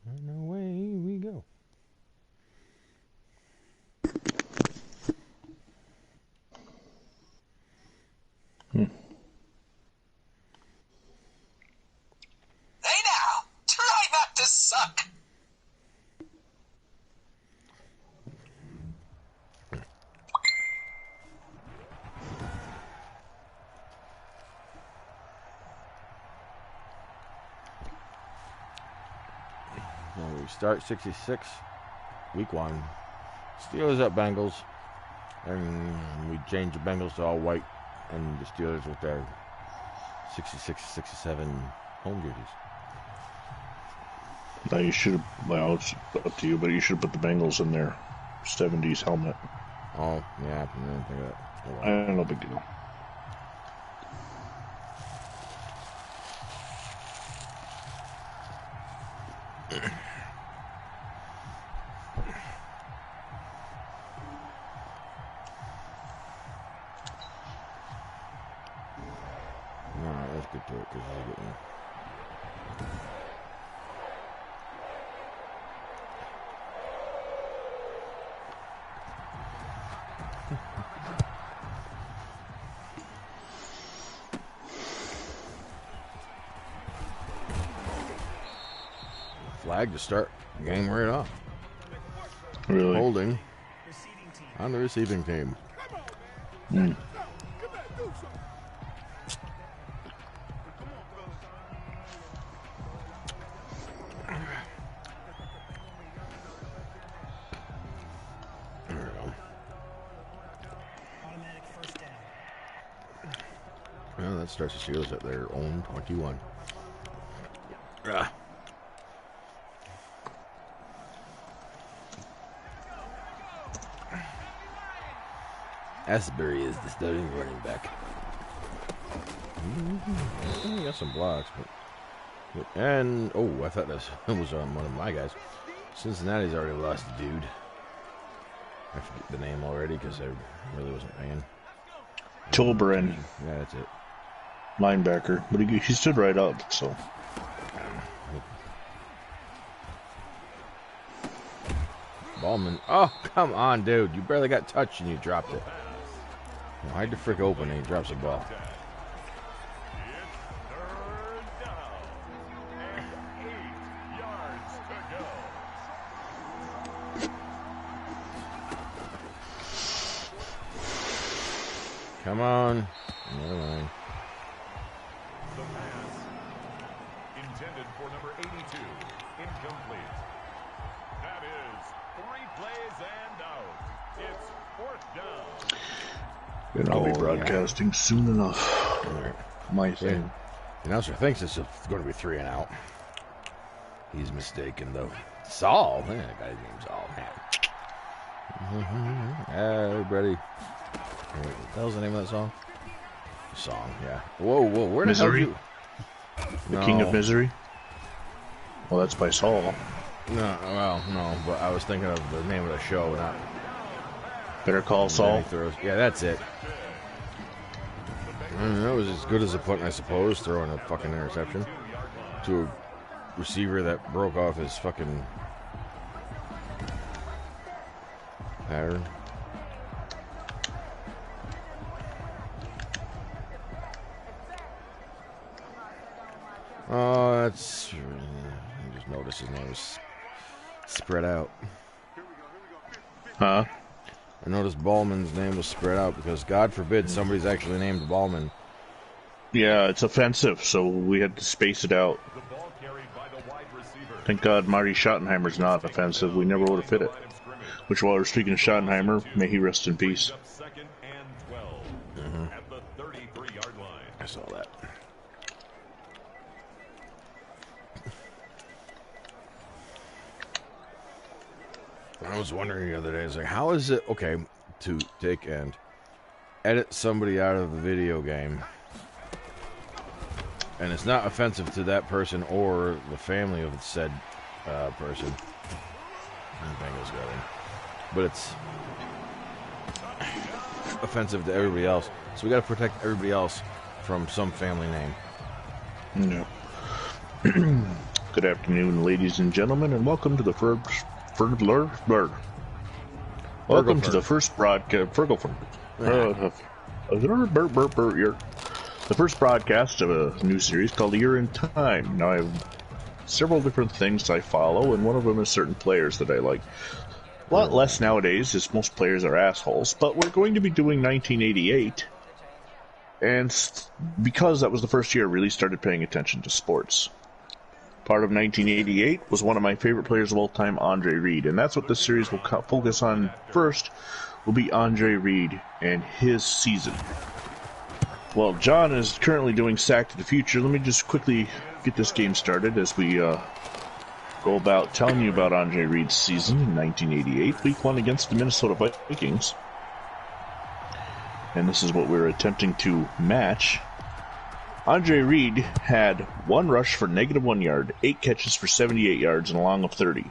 And away we go. Hey now, try not to suck. Well, we start 66, week 1. Steelers at Bengals. And we change the Bengals to all white. And the Steelers with their 66, 67 home jerseys. Now you should have, well, it's up to you, but you should have put the Bengals in their 70s helmet. Oh, yeah, I didn't think of that. Oh, well. I don't know, big deal. Alright, let's get to it because we're getting. Flag to start the game right off. Really? Holding on the receiving team. Mm. There we go. Well, that starts the Steelers at their own 21. Ah. Asbury is the starting running back. He got some blocks, but and oh, I thought this was on one of my guys. Cincinnati's already lost a dude. I forget the name already because I really wasn't paying. Tilbury, Yeah, that's it. linebacker, but he stood right up, so. Ballman. Oh, come on, dude. You barely got touched and you dropped it. Hide the frick open and he drops the ball. Come on. Never mind. The pass intended for number 82. Incomplete. That is 3 plays and out. It's 4th down. And I'll be broadcasting soon enough. Right. My thing. The announcer thinks it's going to be 3 and out. He's mistaken, though. Saul? Man, that guy's name's Saul. Everybody. Wait, what the hell's the name of that song? Song, yeah. Whoa, where the Misery? hell The King of Misery? Well, that's by Saul. No, well, no, but I was thinking of the name of the show, not... Better Call Saul? Yeah, that's it. I don't know, it was as good as a punt, I suppose, throwing a fucking interception to a receiver that broke off his fucking pattern. Oh, that's... I just noticed his name was spread out. Huh? I noticed Ballman's name was spread out because, God forbid, somebody's actually named Ballman. Yeah, it's offensive, so we had to space it out. Thank God Marty Schottenheimer's not offensive. We never would have fit it. Which, while we're speaking of Schottenheimer, may he rest in peace. Mm-hmm. I saw that. I was wondering the other day, I was like, how is it okay to take and edit somebody out of a video game and it's not offensive to that person or the family of said person? Bengals got in. But it's offensive to everybody else. So we got to protect everybody else from some family name. No. Good afternoon, ladies and gentlemen, and welcome to the welcome to the first broadcast. The first broadcast of a new series called A Year in Time. Now I have several different things I follow, and one of them is certain players that I like. A lot less nowadays, as most players are assholes. But we're going to be doing 1988, and because that was the first year I really started paying attention to sports. Part of 1988 was one of my favorite players of all time, Andre Reed, and that's what this series will focus on first, will be Andre Reed and his season. Well, John is currently doing Sack to the Future. Let me just quickly get this game started as we go about telling you about Andre Reed's season in 1988, Week 1 against the Minnesota Vikings. And this is what we're attempting to match. Andre Reed had 1 rush for -1 yard, 8 catches for 78 yards, and a long of 30.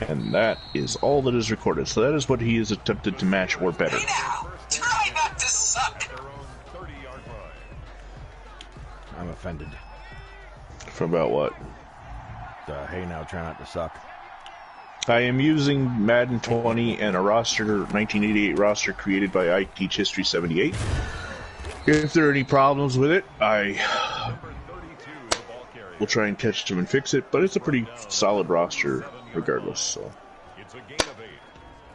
And that is all that is recorded. So that is what he has attempted to match or better. Hey now, try not to suck. I'm offended. For about what? Hey now, try not to suck. I am using Madden 20 and a 1988 roster created by I Teach History 78. If there are any problems with it, I will try and catch them and fix it, but it's a pretty solid roster regardless. So It's a gain of 8.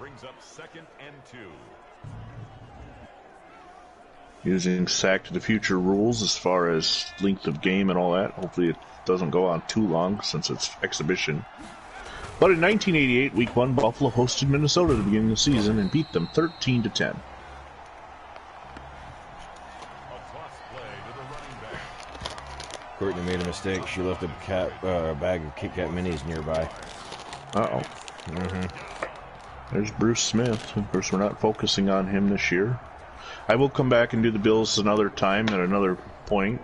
Brings up 2nd and 2. using Sack to the Future rules as far as length of game and all that. Hopefully it doesn't go on too long since it's exhibition. But in 1988, Week 1, Buffalo hosted Minnesota at the beginning of the season and beat them 13-10. Courtney made a mistake. She left a bag of Kit Kat minis nearby. Uh-oh. There's Bruce Smith. Of course, we're not focusing on him this year. I will come back and do the Bills another time at another point.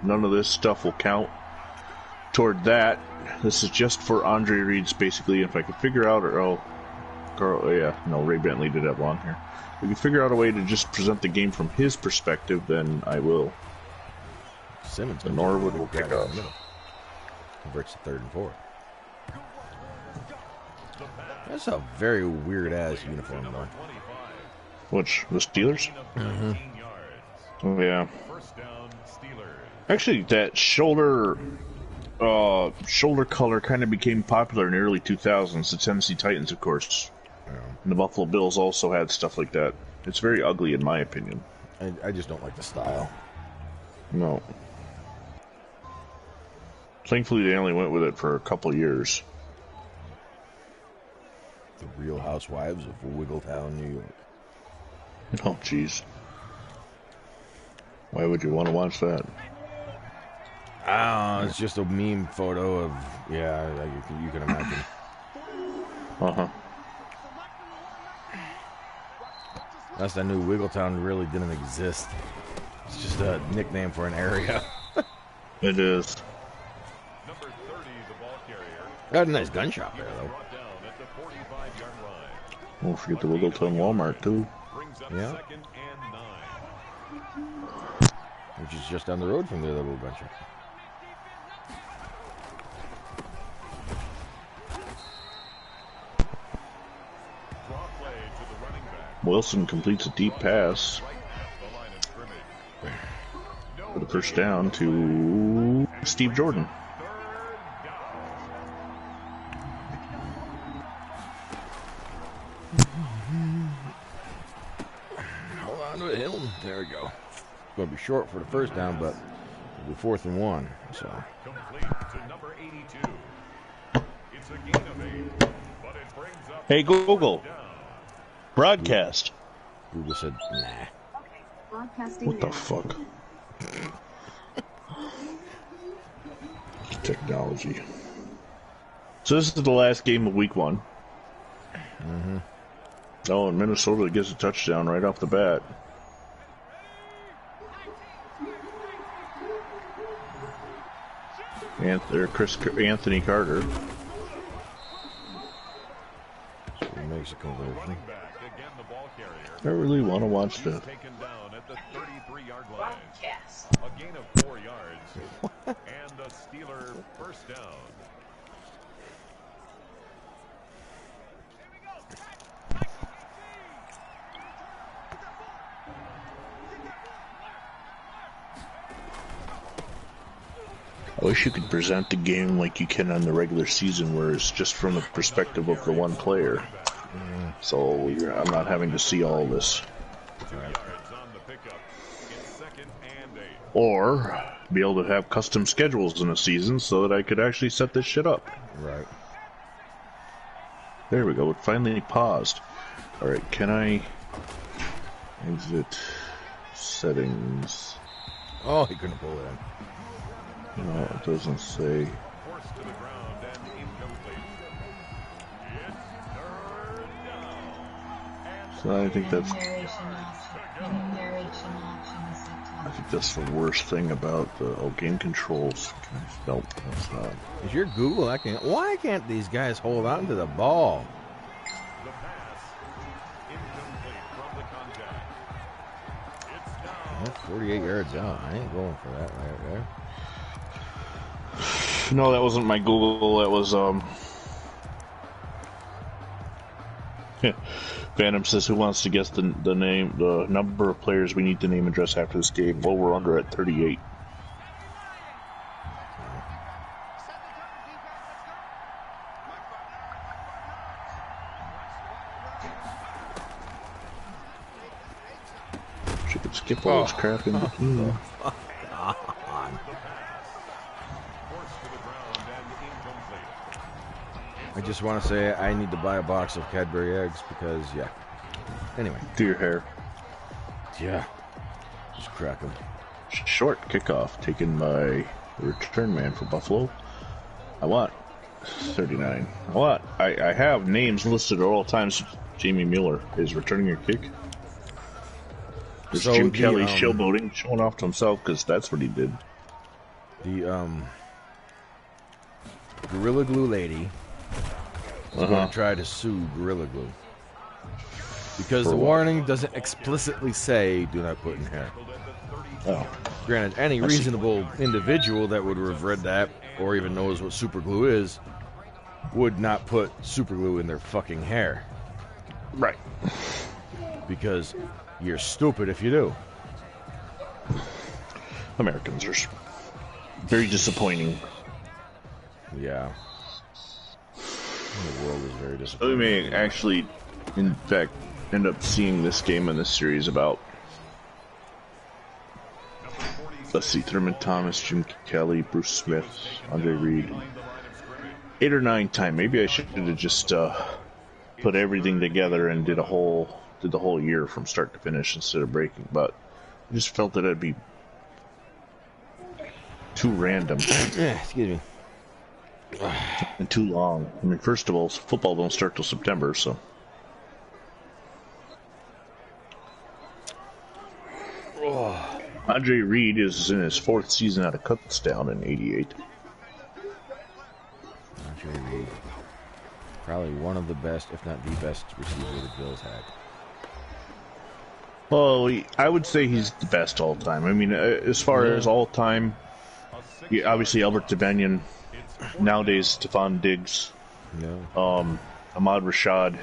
None of this stuff will count toward that. This is just for Andre Reed's, basically. If I could figure out, Ray Bentley did have long hair. If we can figure out a way to just present the game from his perspective, then I will. Simmons The Norwood will pick up. Converts to 3rd and 4. That's a very weird ass uniform, though. Which, the Steelers? Oh, yeah. First down, Steelers. Actually, that shoulder color kind of became popular in the early 2000s. The Tennessee Titans, of course. And the Buffalo Bills also had stuff like that. It's very ugly, in my opinion. I just don't like the style. No. Thankfully, they only went with it for a couple years. The Real Housewives of Wiggletown, New York. Oh, jeez. Why would you want to watch that? It's just a meme photo of, you can imagine. Uh-huh. That's the new Wiggletown really didn't exist. It's just a nickname for an area. It is. Number 30, the ball carrier. Got a nice gun shop there, though. Brought down at the 45-yard line. Don't forget the Wiggletown Walmart, too. Brings up Yeah. 2nd and 9. Which is just down the road from the little gun shop. Draw play to the running back. Wilson completes a deep pass Right at the line of scrimmage. for the first down to Steve Jordan. 3rd down. Hold on to him. There we go. Going to be short for the first down, but it'll be 4th and 1. So Complete to number 82. It's a gain of 8, but it brings up Hey, Google. down. Broadcast. Google said, nah. Broadcasting What the now. fuck? Technology. So this is the last game of Week 1. Oh, and Minnesota gets a touchdown right off the bat. Anthony Carter. So he makes a conversion. Running back, again the ball carrier. I really want to watch that. Taken down at the 33-yard line. Broadcast. A gain of 4 yards. Steeler first down. I wish you could present the game like you can on the regular season, where it's just from the perspective of the one player. So I'm not having to see all this. Or be able to have custom schedules in a season so that I could actually set this shit up. Right. There we go. It finally paused. Alright, can I exit settings? Oh, he couldn't pull it in. No, it doesn't say. So I think that's the worst thing about the game controls. Nope, that's not. Is your Google? Why can't these guys hold on to the ball? That's 48 yards out. I ain't going for that right there. No, that wasn't my Google. That was Phantom says, who wants to guess the number of players we need to name and address after this game? Well, we're under at 38. She could skip all this crap in between. I just want to say I need to buy a box of Cadbury eggs because, yeah. Anyway. To your hair. Yeah. Just crack them. Short kickoff taken by the return man for Buffalo. I want 39. I have names listed at all times. Jamie Mueller is returning your kick. There's Jim Kelly showboating, showing off to himself because that's what he did. The Gorilla Glue lady is going to try to sue Gorilla Glue because the warning doesn't explicitly say do not put in hair. Oh. Granted, any reasonable individual that would have read that or even knows what super glue is would not put super glue in their fucking hair. Right. Because you're stupid if you do. Americans are very disappointing. Yeah. The world is very disappointing. We may actually, in fact, end up seeing this game in this series about, let's see, Thurman Thomas, Jim Kelly, Bruce Smith, Andre Reed. 8 or 9 times. Maybe I should have just put everything together and did the whole year from start to finish instead of breaking. But I just felt that it'd be too random. Excuse me. And too long. I mean, first of all, football don't start till September, so. Andre Reed is in his 4th season out of Kutztown in '88. Andre Reed. Probably one of the best, if not the best receiver the Bills had. Well, I would say he's the best all time. I mean, as far as all time, obviously Albert Devanian. Nowadays, Stephon Diggs, Ahmad Rashad.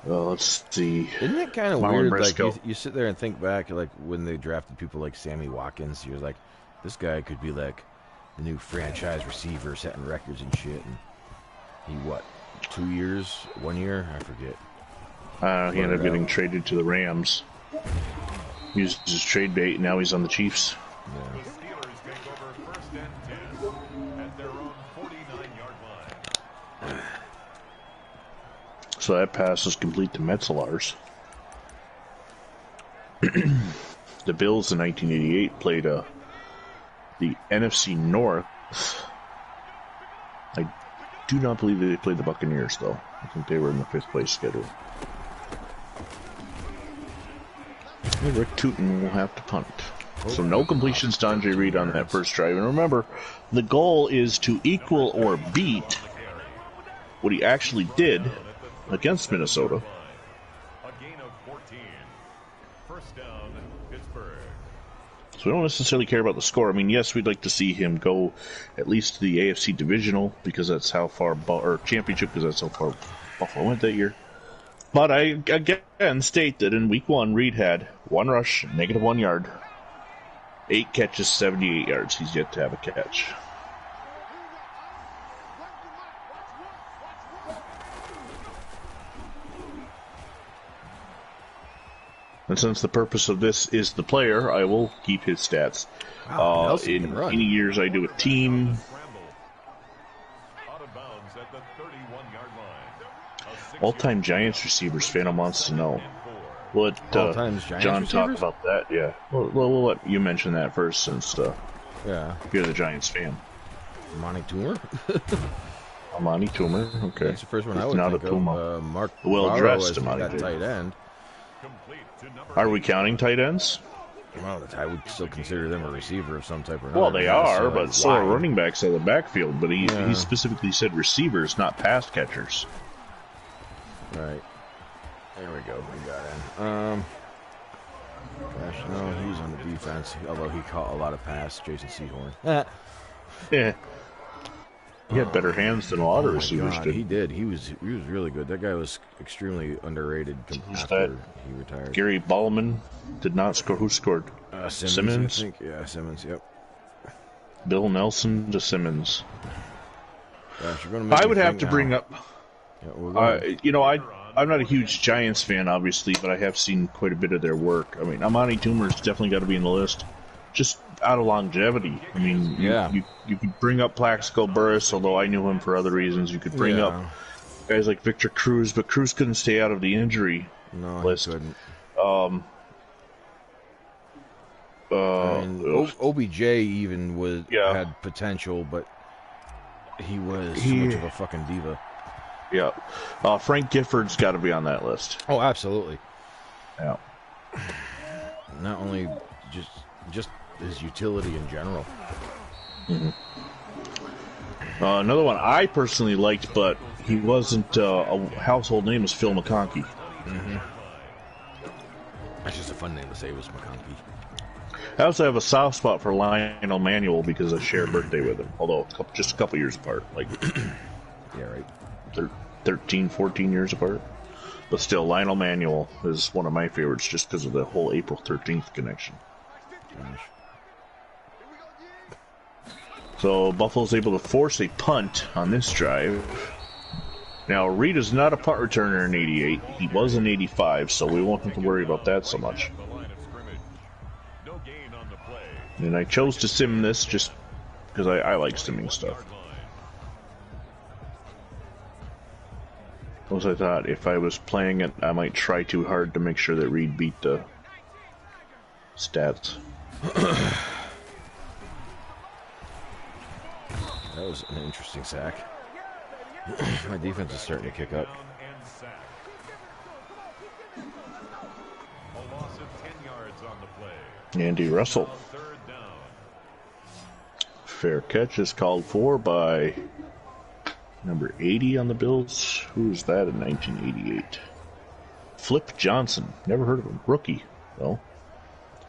Let's see. Isn't it kind of Marlon weird? Briscoe. Like you sit there and think back, like when they drafted people like Sammy Watkins, you're like, this guy could be like the new franchise receiver, setting records and shit. And he 2 years, 1 year, I forget. He ended up getting traded to the Rams. He used his trade bait, and now he's on the Chiefs. Yeah. So that pass was complete to Metzelars. The Bills in 1988 played the NFC North. I do not believe that they played the Buccaneers, though. I think they were in the 5th place schedule. Rick Tootin will have to punt. So no completions to Andre Reed on that first drive. And remember, the goal is to equal or beat what he actually did against Minnesota. A gain of 14. First down, Pittsburgh. So we don't necessarily care about the score. I mean, yes, we'd like to see him go at least to the AFC Divisional because that's how far, or Championship because that's how far Buffalo went that year. But I again state that in Week 1, Reed had 1 rush, -1 yard, 8 catches, 78 yards. He's yet to have a catch. And since the purpose of this is the player, I will keep his stats. Wow, in any years I do a team, all-time Giants receivers, Phantom wants to know. We'll let John talk about that, yeah. We'll let you mention that first since you're the Giants fan. Amani Toomer? Amani Toomer, okay. That's the first one I would not think a Puma. of. Mark well-dressed Amani Amani tight end. Are we counting tight ends? Well, I would still consider them a receiver of some type or another. Well, they are, but so are running backs out of the backfield. But he specifically said receivers, not pass catchers. Right. There we go. We got in. Gosh, no, he's on the defense. Although he caught a lot of pass. Jason Sehorn. Yeah. He had better hands than a lot of receivers did. He did. He was really good. That guy was extremely underrated after he retired. Gary Ballman did not score. Who scored? Simmons? I think. Yeah, Simmons, yep. Bill Nelson to Simmons. Gosh, you're gonna make I would have to bring up... Yeah, I'm not a huge Giants fan, obviously, but I have seen quite a bit of their work. I mean, Amani Toomer's definitely got to be in the list. Just out of longevity. I mean, you could bring up Plaxico Burress, although I knew him for other reasons. You could bring up guys like Victor Cruz, but Cruz couldn't stay out of the injury list. He couldn't. OBJ even had potential, but he was too much of a fucking diva. Yeah. Frank Gifford's got to be on that list. Oh, absolutely. Yeah. Not only just his utility in general. Mm-hmm. Another one I personally liked, but he wasn't a household name, was Phil McConkey. Mm-hmm. That's just a fun name to say, was McConkey. I also have a soft spot for Lionel Manuel because I share a birthday with him, although just a couple years apart. Like, yeah, right. 13, 14 years apart. But still, Lionel Manuel is one of my favorites just because of the whole April 13th connection. Gosh. So Buffalo's able to force a punt on this drive. Now, Reed is not a punt returner in 88. He was in 85, so we won't have to worry about that so much. And I chose to sim this just because I like simming stuff. Because I thought if I was playing it, I might try too hard to make sure that Reed beat the stats. That was an interesting sack. My defense is starting to kick up. Andy Russell. Fair catch is called for by number 80 on the Bills. Who was that in 1988? Flip Johnson. Never heard of him. Rookie, though.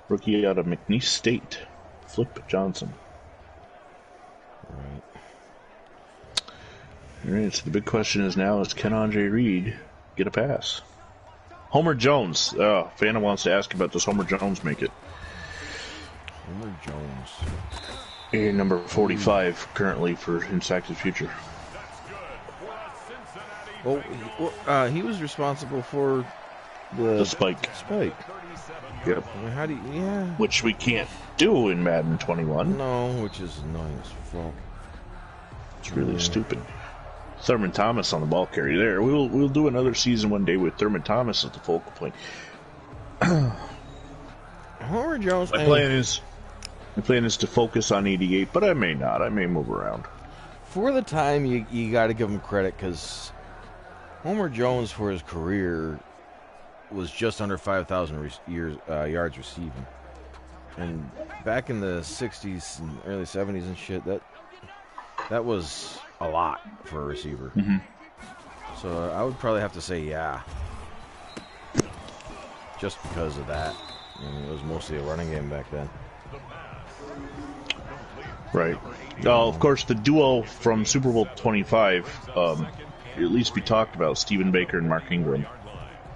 Rookie out of McNeese State. Flip Johnson. All right, so the big question is now, can Andre Reed get a pass? Homer Jones. Phantom wants to ask about, does Homer Jones make it? Homer Jones. Number 45 currently for in Sacks' future. Well, he was responsible for the spike. Yep. I mean, how do you, which we can't do in Madden 21. No, which is annoying as fuck. It's really stupid. Thurman Thomas on the ball carrier there. We'll do another season one day with Thurman Thomas as the focal point. Homer Jones. My plan is to focus on 88, but I may not. I may move around. For the time, you got to give him credit because Homer Jones, for his career, was just under 5,000 yards receiving. And back in the 60s and early 70s and shit, that was a lot for a receiver. Mm-hmm. So I would probably have to say just because of that. I mean, it was mostly a running game back then. Right. Of course, the duo from Super Bowl 25, at least we talked about, Stephen Baker and Mark Ingram.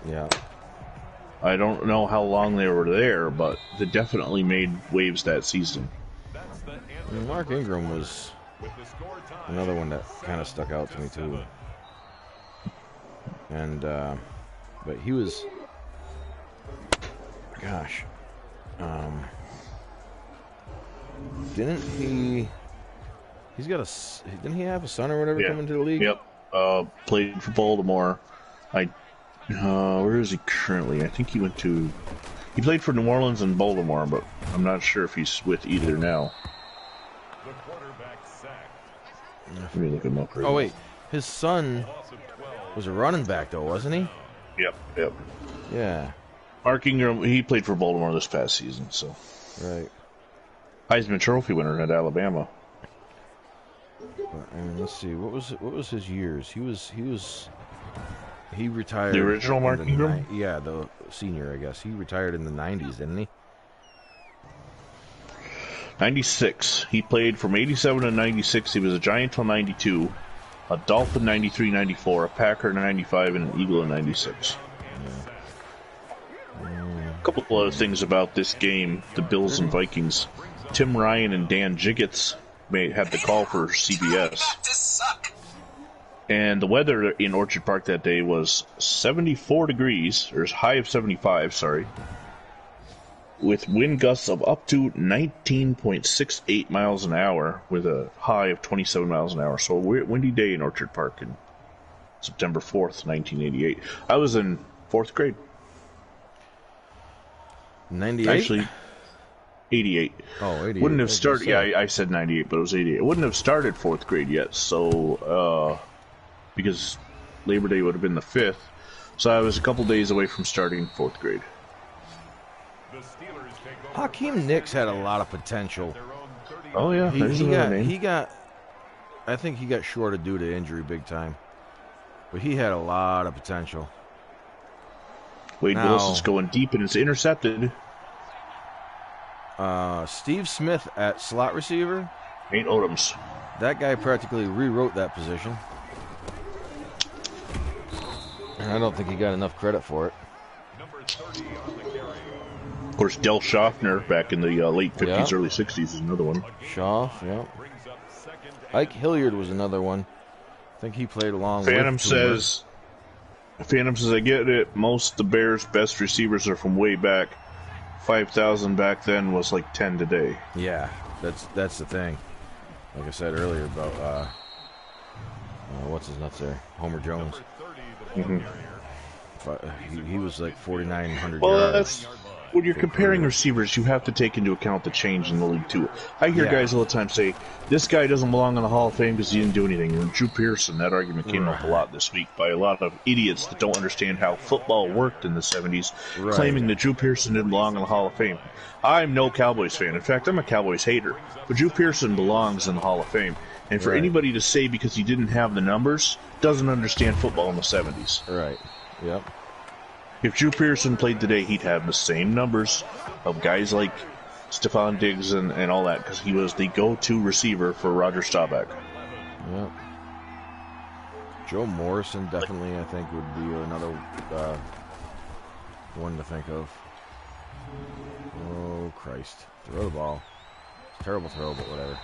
Yeah. I don't know how long they were there, but they definitely made waves that season. And Mark Ingram was another one that kind of stuck out to me too. And but he was, gosh, didn't he? Didn't he have a son or whatever come into the league? Yep. Played for Baltimore. Where is he currently? I think he played for New Orleans and Baltimore, but I'm not sure if he's with either now. Let me look him up. Oh wait, his son was a running back though, wasn't he? Yep. Yeah. Mark Ingram, he played for Baltimore this past season, so. Right. Heisman Trophy winner at Alabama. But, let's see, what was his years? He retired. The original Mark Ingram? Yeah, the senior, I guess. He retired in the 90s, didn't he? 96. He played from 87 to 96. He was a Giant till 92, a Dolphin 93, 94, a Packer 95, and an Eagle in 96. A couple of other things about this game, the Bills and Vikings. Tim Ryan and Dan Jiggets had the call for CBS. And the weather in Orchard Park that day was 74 degrees, or high of 75, sorry, with wind gusts of up to 19.68 miles an hour, with a high of 27 miles an hour. So a windy day in Orchard Park in September 4th, 1988. I was in 4th grade. 98? Actually, 88. Oh, 88. Wouldn't have started, I said 98, but it was 88. It wouldn't have started 4th grade yet, so, because Labor Day would have been the 5th, so I was a couple days away from starting 4th grade. Hakeem Nicks had a lot of potential. Oh yeah, I think he got shorted due to injury big time. But he had a lot of potential. Wade Wilson's going deep and it's intercepted. Steve Smith at slot receiver. Nate Odoms. That guy practically rewrote that position. And I don't think he got enough credit for it. Of course, Del Schaffner back in the late 50s, early 60s is another one. Schaff, yeah. Ike Hilliard was another one. I think he played along Phantom with says, I get it. Most of the Bears' best receivers are from way back. 5,000 back then was like 10 today. Yeah, that's the thing. Like I said earlier about, what's his nuts there? Homer Jones. Mm-hmm. But he was like 4,900 yards. That's... When you're comparing receivers, you have to take into account the change in the league, too. I hear guys all the time say, this guy doesn't belong in the Hall of Fame because he didn't do anything. And Drew Pearson, that argument came up a lot this week by a lot of idiots that don't understand how football worked in the 70s, claiming that Drew Pearson didn't belong in the Hall of Fame. I'm no Cowboys fan. In fact, I'm a Cowboys hater. But Drew Pearson belongs in the Hall of Fame. And for anybody to say because he didn't have the numbers, doesn't understand football in the 70s. Right. Yep. If Drew Pearson played today, he'd have the same numbers of guys like Stephon Diggs and all that, because he was the go-to receiver for Roger Staubach. Yep. Joe Morrison definitely, I think, would be another one to think of. Oh, Christ. Throw the ball. Terrible throw, but whatever.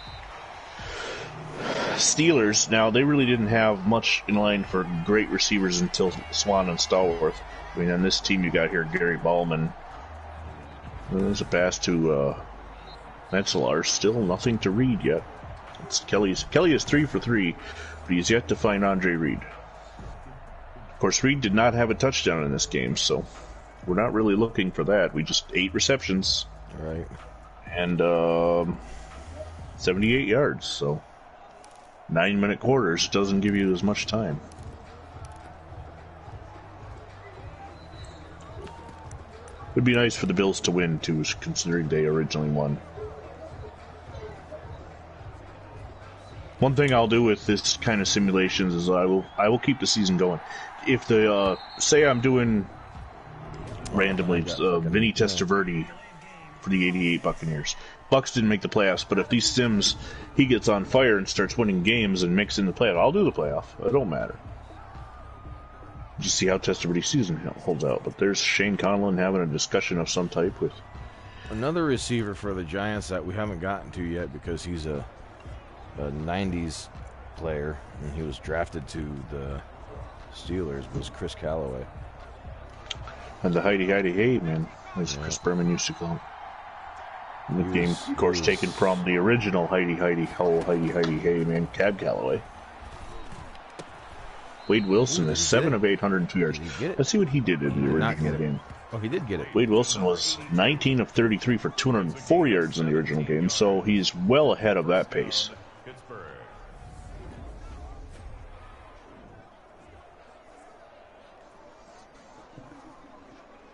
Steelers, now, they really didn't have much in line for great receivers until Swan and Stallworth. I mean, on this team you got here Gary Ballman. There's a pass to Metzelaar. Still nothing to read yet. Kelly is 3 for 3, but he's yet to find Andre Reed. Of course, Reed did not have a touchdown in this game, so we're not really looking for that. We just 8 receptions. Right. And 78 yards, so 9-minute quarters doesn't give you as much time. It would be nice for the Bills to win, too, considering they originally won. One thing I'll do with this kind of simulations is I will keep the season going. If the say I'm doing randomly Vinny Testaverde for the '88 Buccaneers. Bucs didn't make the playoffs, but if these Sims, he gets on fire and starts winning games and makes it in the playoff, I'll do the playoff. It don't matter. Just see how Testaverde's season holds out. But there's Shane Conlon having a discussion of some type with another receiver for the Giants that we haven't gotten to yet because he's a 90s player and he was drafted to the Steelers was Chris Callaway. And the Heidi Hey, man, as Chris Berman used to call him. The game, of course, taken from the original Heidi Hey, man, Cab Calloway. Wade Wilson is 7 of 802 yards. Let's see what he did in the original game. Oh, he did get it. Wade Wilson was 19 of 33 for 204 yards in the original game, so he's well ahead of that pace.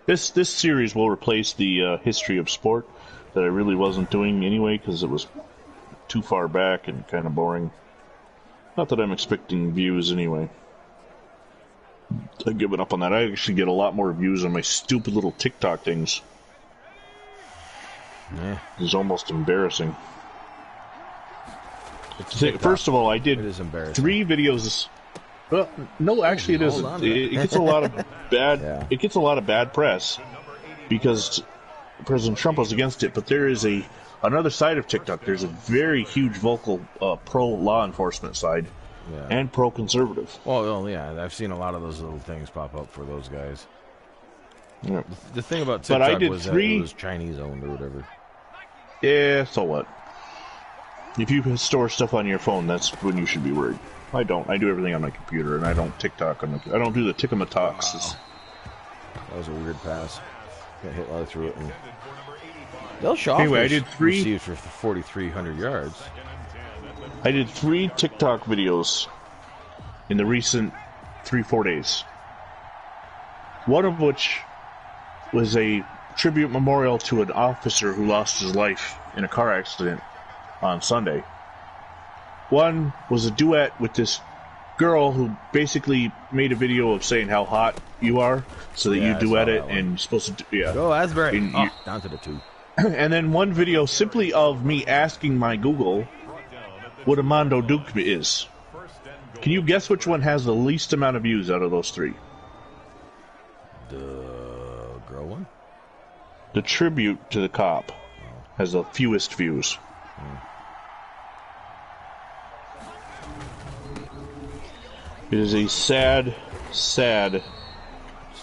This series will replace the history of sport that I really wasn't doing anyway because it was too far back and kind of boring. Not that I'm expecting views anyway. I've given up on that. I actually get a lot more views on my stupid little TikTok things. Yeah. It's almost embarrassing. First of all, I did 3 videos. Well, no, actually, it isn't. It gets a lot of bad. Yeah. It gets a lot of bad press because President Trump was against it. But there is another side of TikTok. There's a very huge vocal pro law enforcement side and pro conservative. Well, yeah, I've seen a lot of those little things pop up for those guys. Yeah. The thing about TikTok was that it was Chinese owned or whatever. Yeah, so what? If you store stuff on your phone, that's when you should be worried. I don't. I do everything on my computer, and I don't TikTok on I don't do the Tickamatalks. Wow. That was a weird pass. Got hit right through it. And Del Shaw I did 3 received for 4,300 yards. I did 3 TikTok videos in the recent 3-4 days. One of which was a tribute memorial to an officer who lost his life in a car accident on Sunday. One was a duet with this girl who basically made a video of saying how hot you are, so that you duet it, and you're supposed to Go Asbury. Down to the 2. And then one video simply of me asking my Google what a Mondo Duke is. Can you guess which one has the least amount of views out of those 3? The girl one? The tribute to the cop has the fewest views. It is a sad state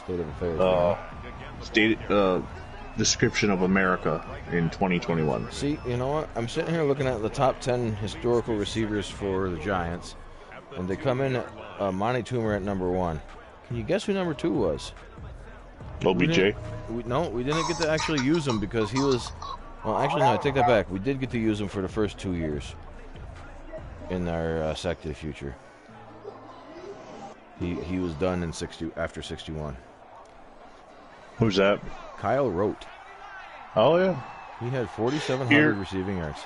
of affairs. Description of America in 2021. See, you know what? I'm sitting here looking at the top 10 historical receivers for the Giants, and they come in at Monty Toomer at number 1. Can you guess who number 2 was? OBJ? We didn't get to actually use him because he was... Well, actually, no, I take that back. We did get to use him for the first 2 years in our Sack to the Future. He was done in after 61. Who's that? Kyle Rote. Oh, yeah. He had 4,700 receiving yards.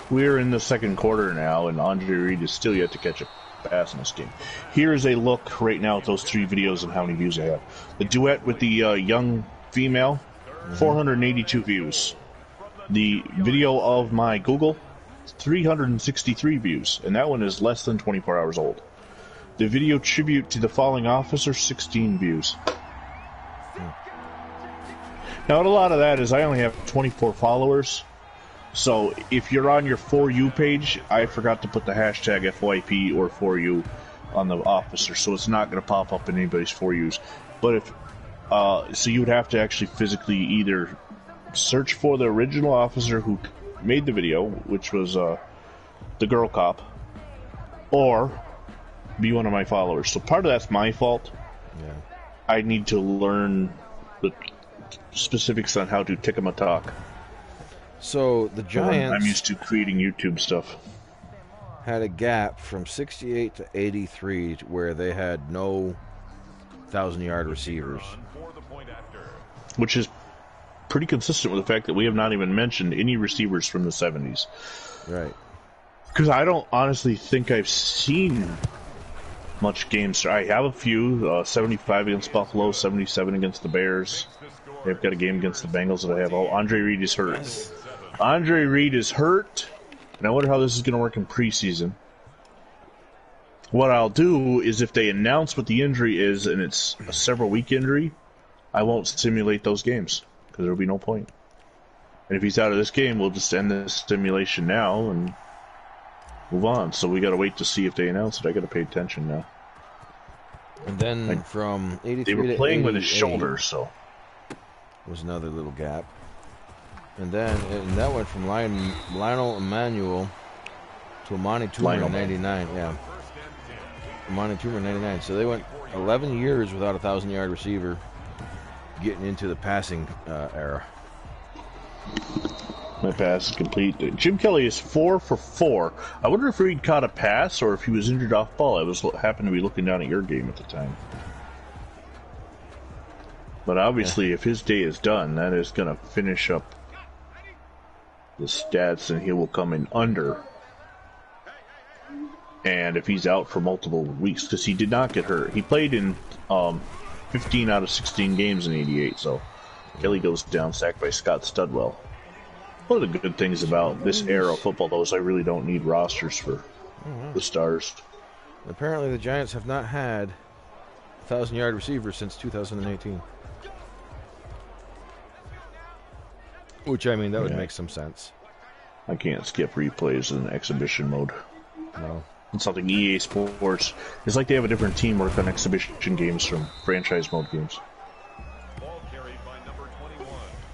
We're in the second quarter now, and Andre Reed is still yet to catch a pass in this game. Here is a look right now at those 3 videos and how many views I have. The duet with the young female, 482 views. The video of my Google, 363 views, and that one is less than 24 hours old. The video tribute to the falling officer, 16 views. Now, a lot of that is I only have 24 followers. So if you're on your For You page, I forgot to put the hashtag FYP or For You on the officer, so it's not going to pop up in anybody's For Yous. But if so, you would have to actually physically either search for the original officer who made the video, which was the girl cop, or be one of my followers. So part of that's my fault. Yeah. I need to learn the specifics on how to Tickamatalk. So the Giants... I'm used to creating YouTube stuff. Had a gap from 68 to 83 where they had no 1,000-yard receivers. Which is pretty consistent with the fact that we have not even mentioned any receivers from the 70s. Right. Because I don't honestly think I've seen much games. I have a few. 75 against Buffalo, 77 against the Bears. They've got a game against the Bengals that I have. Oh, Andre Reed is hurt. Andre Reed is hurt, and I wonder how this is going to work in preseason. What I'll do is if they announce what the injury is and it's a several-week injury, I won't simulate those games because there will be no point. And if he's out of this game, we'll just end this simulation now and move on. So we got to wait to see if they announce it. I got to pay attention now. And then from 83 they were to playing with 88 his shoulder, so was another little gap. And that went from Lionel Emmanuel to Amani Toomer in 99. Yeah. Amani Toomer in 99. So they went 11 years without a 1,000-yard receiver getting into the passing era. My pass is complete. Jim Kelly is 4 for 4. I wonder if Reed caught a pass or if he was injured off ball. I happened to be looking down at your game at the time. But obviously, if his day is done, that is going to finish up the stats, and he will come in under. And if he's out for multiple weeks, because he did not get hurt. He played in 15 out of 16 games in 88, so Kelly goes down, sacked by Scott Studwell. One of the good things about this era of football, though, is I really don't need rosters for the stars. Apparently, the Giants have not had a 1,000-yard receiver since 2018. Which, I mean, that would make some sense. I can't skip replays in exhibition mode. No. It's something EA Sports. It's like they have a different team work on exhibition games from franchise mode games.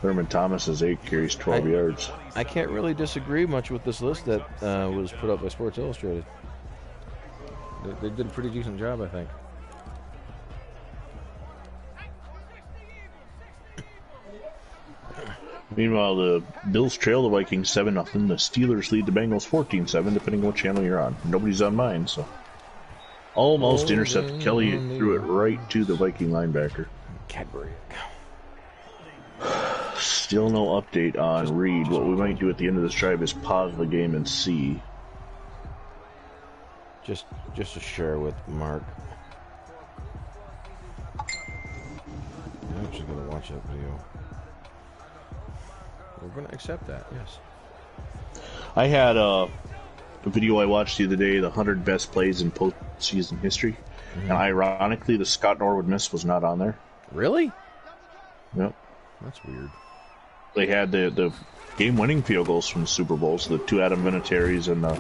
Thurman Thomas has 8 carries, 12 yards. I can't really disagree much with this list that was put up by Sports Illustrated. They did a pretty decent job, I think. Meanwhile, the Bills trail the Vikings 7-0. The Steelers lead the Bengals 14-7, depending on what channel you're on. Nobody's on mine, so. Almost intercepted. Kelly threw it right to the Viking linebacker. Cadbury. Still no update on Reed. What we might do at the end of this drive is pause the game and see. Just to share with Mark. I'm actually going to watch that video. We're going to accept that, yes. I had a video I watched the other day, the 100 best plays in postseason history. And ironically, the Scott Norwood miss was not on there. Really? Yep. That's weird. They had the game-winning field goals from the Super Bowls, the 2 Adam Vinatieri's and the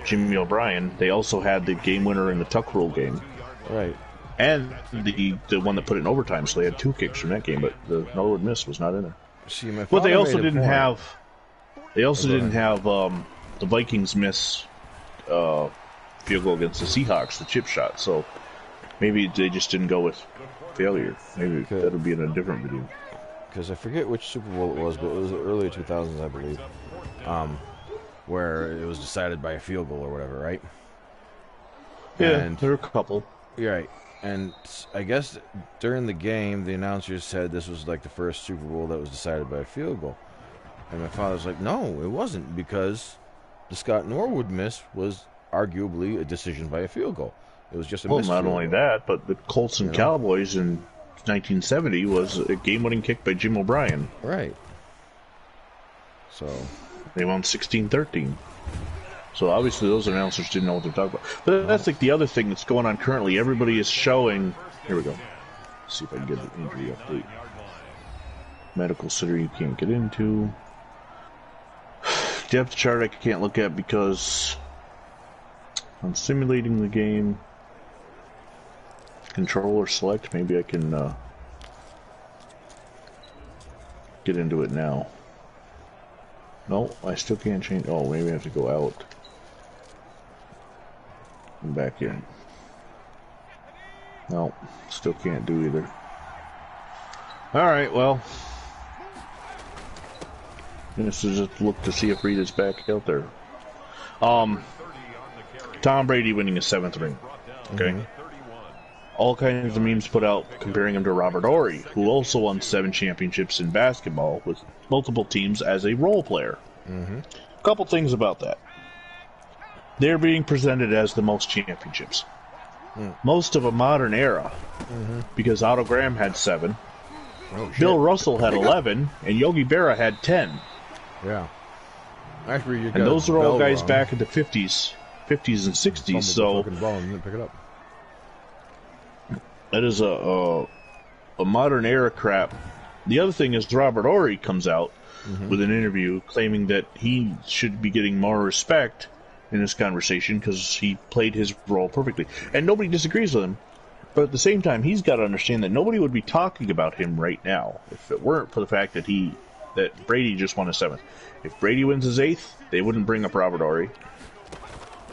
Jimmy O'Brien. They also had the game winner in the Tuck Rule game. Right. And the one that put it in overtime, so they had 2 kicks from that game, but the Norwood miss was not in there. See, my but they also didn't have the Vikings miss field goal against the Seahawks, the chip shot. So maybe they just didn't go with failure. Maybe that would be in a different video. Because I forget which Super Bowl it was, but it was the early 2000s, I believe, where it was decided by a field goal or whatever, right? Yeah, and there were a couple. You're right. And I guess during the game, the announcers said this was like the first Super Bowl that was decided by a field goal. And my father's like, no, it wasn't, because the Scott Norwood miss was arguably a decision by a field goal. It was just a miss. Well, not only that, but the Colts and Cowboys in 1970 was a game-winning kick by Jim O'Brien. Right. So they won 16-13. So obviously those announcers didn't know what they're talking about. But that's like the other thing that's going on currently. Everybody is showing. Here we go. Let's see if I can get an injury update. Medical center you can't get into. Depth chart I can't look at because I'm simulating the game. Controller select. Maybe I can get into it now. No, I still can't change. Oh, maybe I have to go out and back in. No, still can't do either. Alright, well. This is just look to see if Reed is back out there. Tom Brady winning his 7th ring. Okay. All kinds of memes put out comparing him to Robert Horry, who also won 7 championships in basketball with multiple teams as a role player. A couple things about that. they're being presented as the most championships. Most of a modern era, because Otto Graham had 7, Bill Russell had 11, and Yogi Berra had 10. Yeah. Actually, you And those are all guys back in the 50s and 60s. So ball and didn't pick it up. that is a modern era crap. The other thing is Robert Horry comes out with an interview claiming that he should be getting more respect in this conversation because he played his role perfectly. And nobody disagrees with him. But at the same time, he's got to understand that nobody would be talking about him right now if it weren't for the fact that that Brady just won his 7th. If Brady wins his 8th, they wouldn't bring up Robert Horry.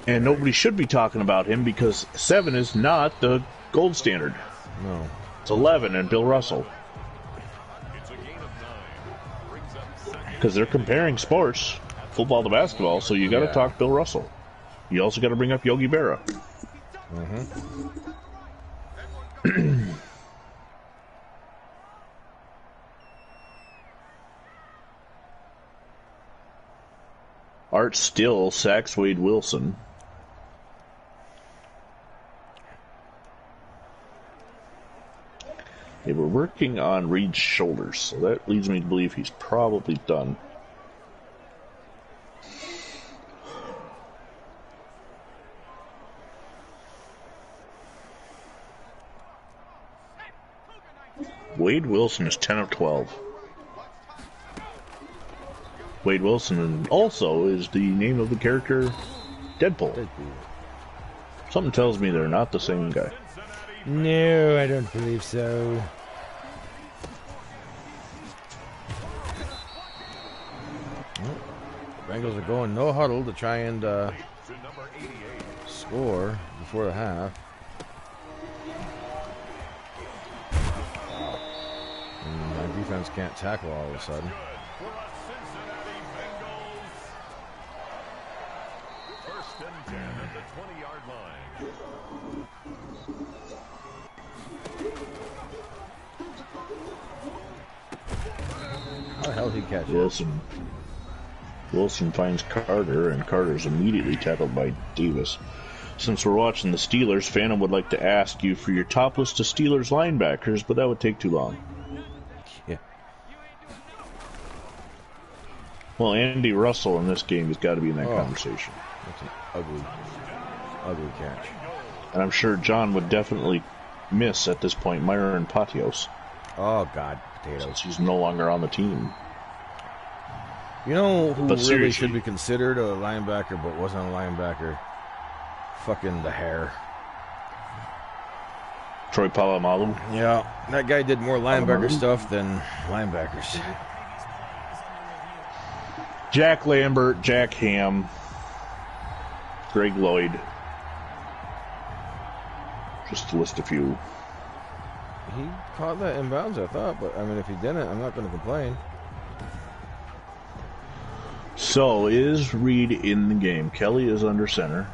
And nobody should be talking about him because 7 is not the gold standard. No. It's 11 and Bill Russell. Because they're comparing sports, football to basketball, so you got to talk Bill Russell. You also got to bring up Yogi Berra. Art Still sacks Wade Wilson. They were working on Reed's shoulders, so that leads me to believe he's probably done. Wade Wilson is 10 of 12. Wade Wilson also is the name of the character Deadpool. Something tells me they're not the same guy. No, I don't believe so. The Bengals are going no huddle to try and score before the half. And my defense can't tackle all of a sudden. First and 10 at the 20-yard line. How the hell did he catch it? Wilson finds Carter, and Carter's immediately tackled by Davis. Since we're watching the Steelers, Phantom would like to ask you for your top list of Steelers linebackers, but that would take too long. Yeah. Well, Andy Russell in this game has got to be in that conversation. That's an ugly catch. And I'm sure John would definitely miss at this point Myron Patios. Oh, God, potatoes. Since he's no longer on the team. You know who But really seriously, should be considered a linebacker but wasn't a linebacker? Fucking the hair. Troy Polamalu. Yeah, that guy did more linebacker stuff than linebackers. Jack Lambert, Jack Ham, Greg Lloyd. Just to list a few. He caught that inbounds, I thought, but I mean, if he didn't, I'm not going to complain. So, is Reed in the game? Kelly is under center.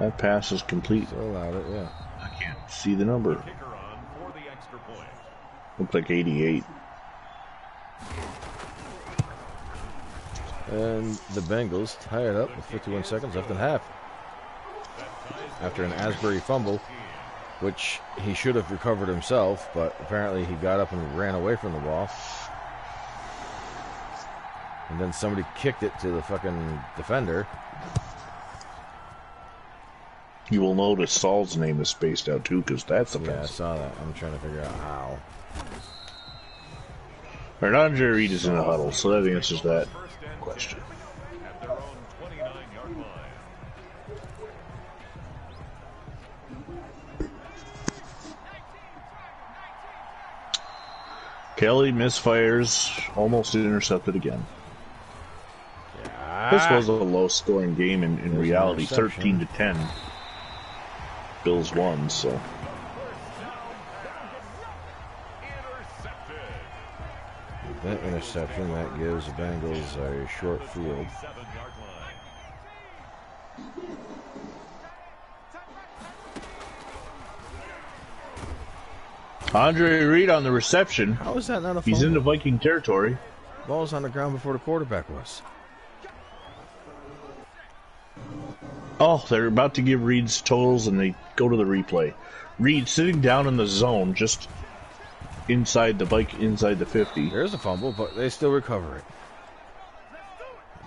That pass is complete. Still allowed it, yeah. I can't see the number. Kicker on for the extra point. Looks like 88. And the Bengals tie it up with 51 seconds left in half. After an Asbury fumble, which he should have recovered himself, but apparently he got up and ran away from the ball. And then somebody kicked it to the fucking defender. You will notice Saul's name is spaced out too, because that's Yeah, I offensive. saw that. I'm trying to figure out how. All right, Andre Reed is in the huddle, so that answers that question. At their own 29-yard line. Kelly misfires, almost intercepted again. This was a low-scoring game in reality, 13-10. Bills won, so. That interception, that gives the Bengals a short field. 7-yard line. Andre Reed on the reception. How is that not a fumble? He's into Viking territory. Ball's on the ground before the quarterback was. Oh, they're about to give Reed's totals, and they go to the replay. Reed sitting down in the zone, just inside the 50. There's a fumble, but they still recover it.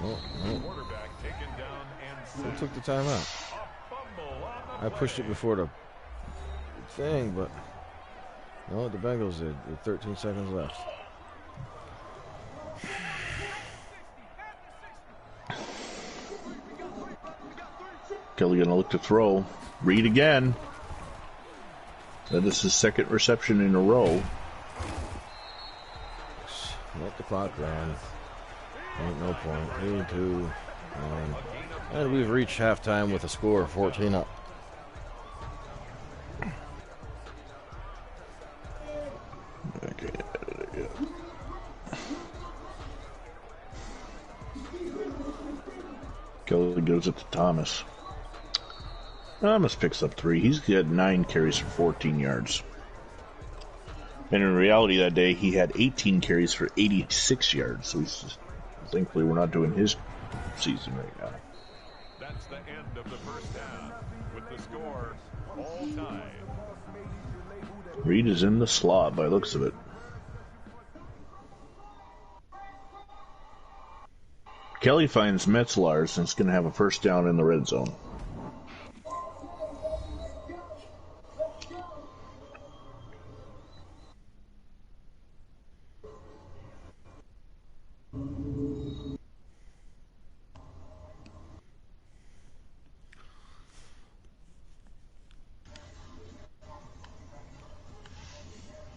Oh, no. Quarterback taken down and Who sacked. took the timeout? Fumble on the I pushed it before the thing, but no, the Bengals did with 13 seconds left. Kelly gonna look to throw. Reed again. That is his second reception in a row. Let the clock run. Ain't no point. 82. And we've reached halftime with a score of 14 up. Okay. Kelly goes it to Thomas. Thomas picks up 3. He's got 9 carries for 14 yards. And in reality that day, he had 18 carries for 86 yards. So thankfully we're not doing his season right now. That's the end of the first half, with the score all tied. Reed is in the slot by the looks of it. Kelly finds Metzlars and is going to have a first down in the red zone.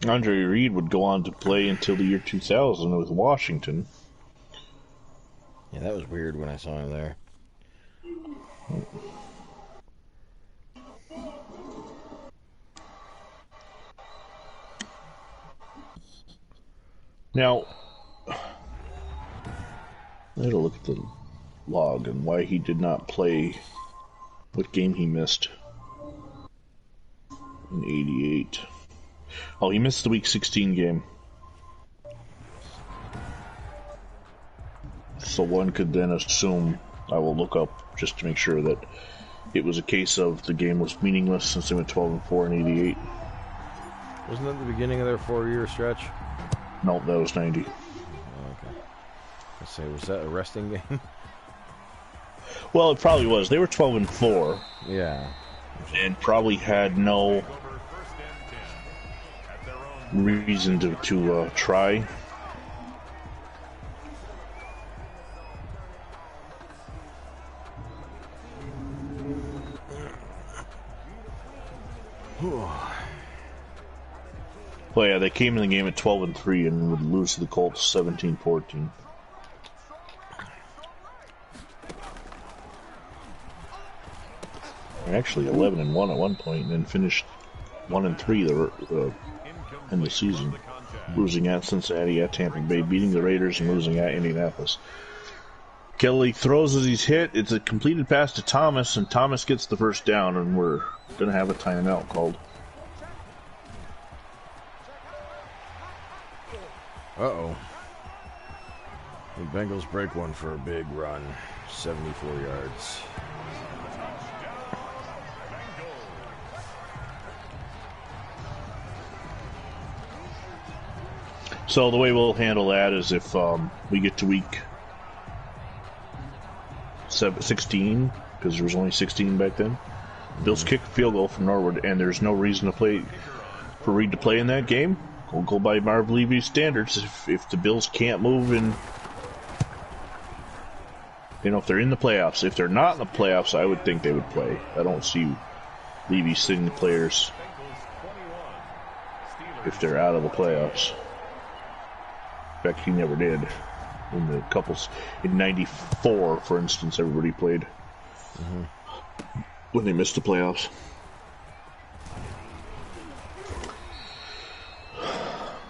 Andre Reed would go on to play until the year 2000 with Washington. Yeah, that was weird when I saw him there. Now, I had to look at the log and why he did not play, what game he missed in '88. Oh, he missed the Week 16 game. So one could then assume, I will look up just to make sure that it was a case of the game was meaningless since they went 12-4 in '88. Wasn't that the beginning of their 4-year stretch? No, that was '90. Oh, okay. I say, was that a resting game? Well, it probably was. They were 12-4 Yeah. and probably had no Over first and 10 at their own. reason to try. Well, yeah, they came in the game at 12-3 and would lose to the Colts 17-14. Actually, 11-1 at one point, and then finished 1-3 in the season, losing at Cincinnati, at Tampa Bay, beating the Raiders, and losing at Indianapolis. Kelly throws as he's hit. It's a completed pass to Thomas, and Thomas gets the first down, and we're going to have a timeout called. Uh-oh. The Bengals break one for a big run. 74 yards. So the way we'll handle that is if we get to week 16, because there was only 16 back then, Bills kick a field goal from Norwood, and there's no reason to play for Reed to play in that game. We'll go by Marv Levy's standards. If the Bills can't move in, if they're in the playoffs. If they're not in the playoffs, I would think they would play. I don't see Levy sitting the players if they're out of the playoffs. In fact, he never did. In the couples in '94, for instance, everybody played when they missed the playoffs.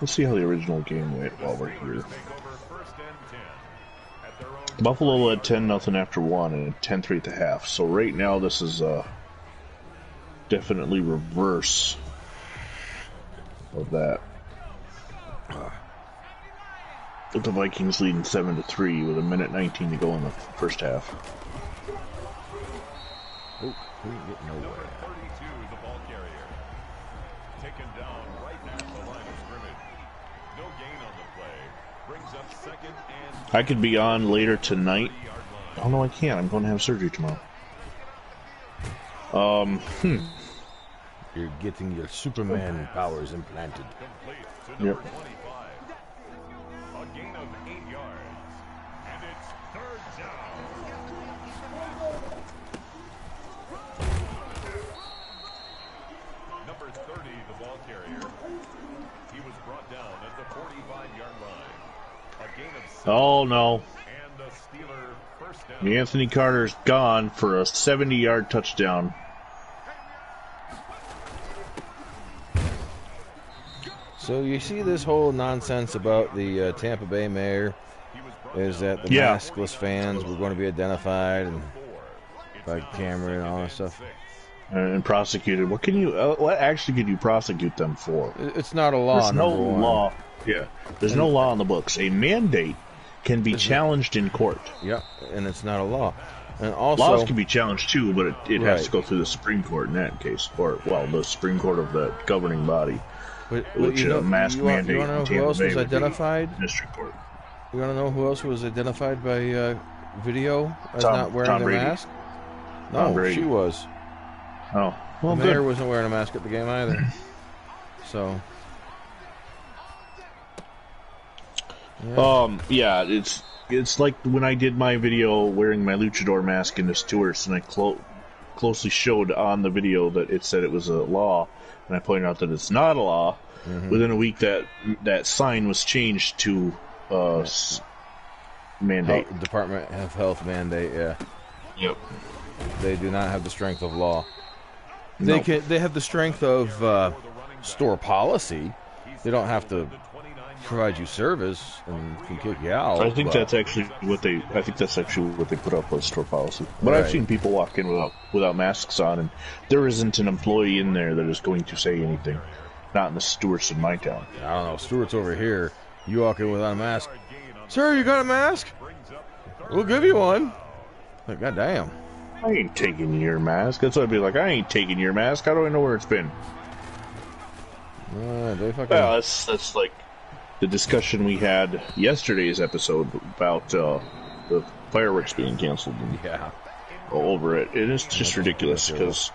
Let's see how the original game went while we're here. Buffalo led 10-0 after 1 and 10-3 at the half. So right now this is definitely reverse of that. With the Vikings leading 7-3 with 1:19 to go in the first half. Oh, we didn't get Number nowhere. 32, the ball carrier. Taken down right at the line of scrimmage. No gain on the play. Brings up second and I could be on later tonight. 30-yard line. Oh no, I can't. I'm going to have surgery tomorrow. You're getting your Superman powers implanted. Complete to number Yep. 25. A gain of 8 yards. And it's third down. Number 30, the ball carrier. He was brought down at the 45-yard line. A gain of 7. Oh no. And the Steeler first down. Anthony Carter's gone for a 70-yard touchdown. So you see this whole nonsense about the Tampa Bay mayor is that the Yeah. maskless fans were going to be identified and by camera and all that stuff. And prosecuted. What can you? What actually can you prosecute them for? It's not a law. There's no number one. law. Yeah. There's no law on the books. A mandate can be challenged in court. Yep, and it's not a law. And also, Laws can be challenged too, but it has Right. to go through the Supreme Court in that case, or well, the Supreme Court of the governing body, but which you know, mask you want mandate. to in know who Tampa else Bay was would be identified? District Court. You want to know who else was identified by video as Tom- not wearing Tom a Brady. mask? Tom No, Brady. she was. Oh, well, The mayor good. wasn't wearing a mask at the game either. So. Yeah, it's like when I did my video wearing my luchador mask in this tourist, and I closely showed on the video that it said it was a law, and I pointed out that it's not a law. Within a week, that sign was changed to mandate. Department of Health mandate, yeah. Yep. They do not have the strength of law. No. They have the strength of store policy. They don't have to provide you service and can kick you out. I think but- that's actually what they. I think that's actually what they put up as store policy. But I've Right. seen people walk in without masks on, and there isn't an employee in there that is going to say anything. Not in the Stewarts in my town. I don't know. Stewart's over here. You walk in without a mask. Sir, you got a mask? We'll give you one. Like, goddamn. I ain't taking your mask. That's what I'd be like. I ain't taking your mask. How do I know where it's been? They fucking. Well, that's like the discussion we had yesterday's episode about the fireworks being canceled and Yeah. over it. It is just ridiculous because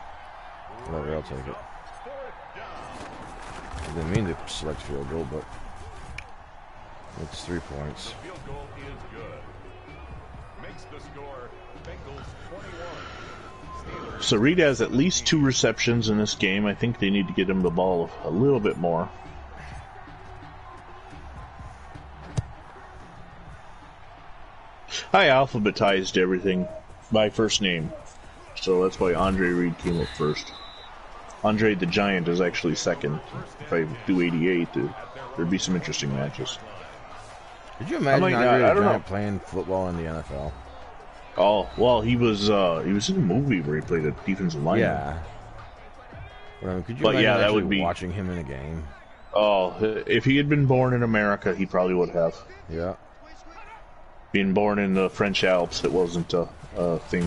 Whatever, I'll take it. I didn't mean to select field goal, but it's 3 points. Field goal is good. Makes the score Bengals 21. Steelers so Reed has at least 2 receptions in this game. I think they need to get him the ball a little bit more. I alphabetized everything by first name, so that's why Andre Reed came up first. Andre the Giant is actually second. If I do 88, there'd be some interesting matches. Did you imagine might not- Andre I the don't Giant know. playing football in the NFL? Oh, well, he was in a movie where he played a defensive lineman. Yeah. But, I mean, could you But, imagine yeah, that actually would be- watching him in a game? Oh, if he had been born in America, he probably would have. Yeah. Being born in the French Alps, it wasn't a thing.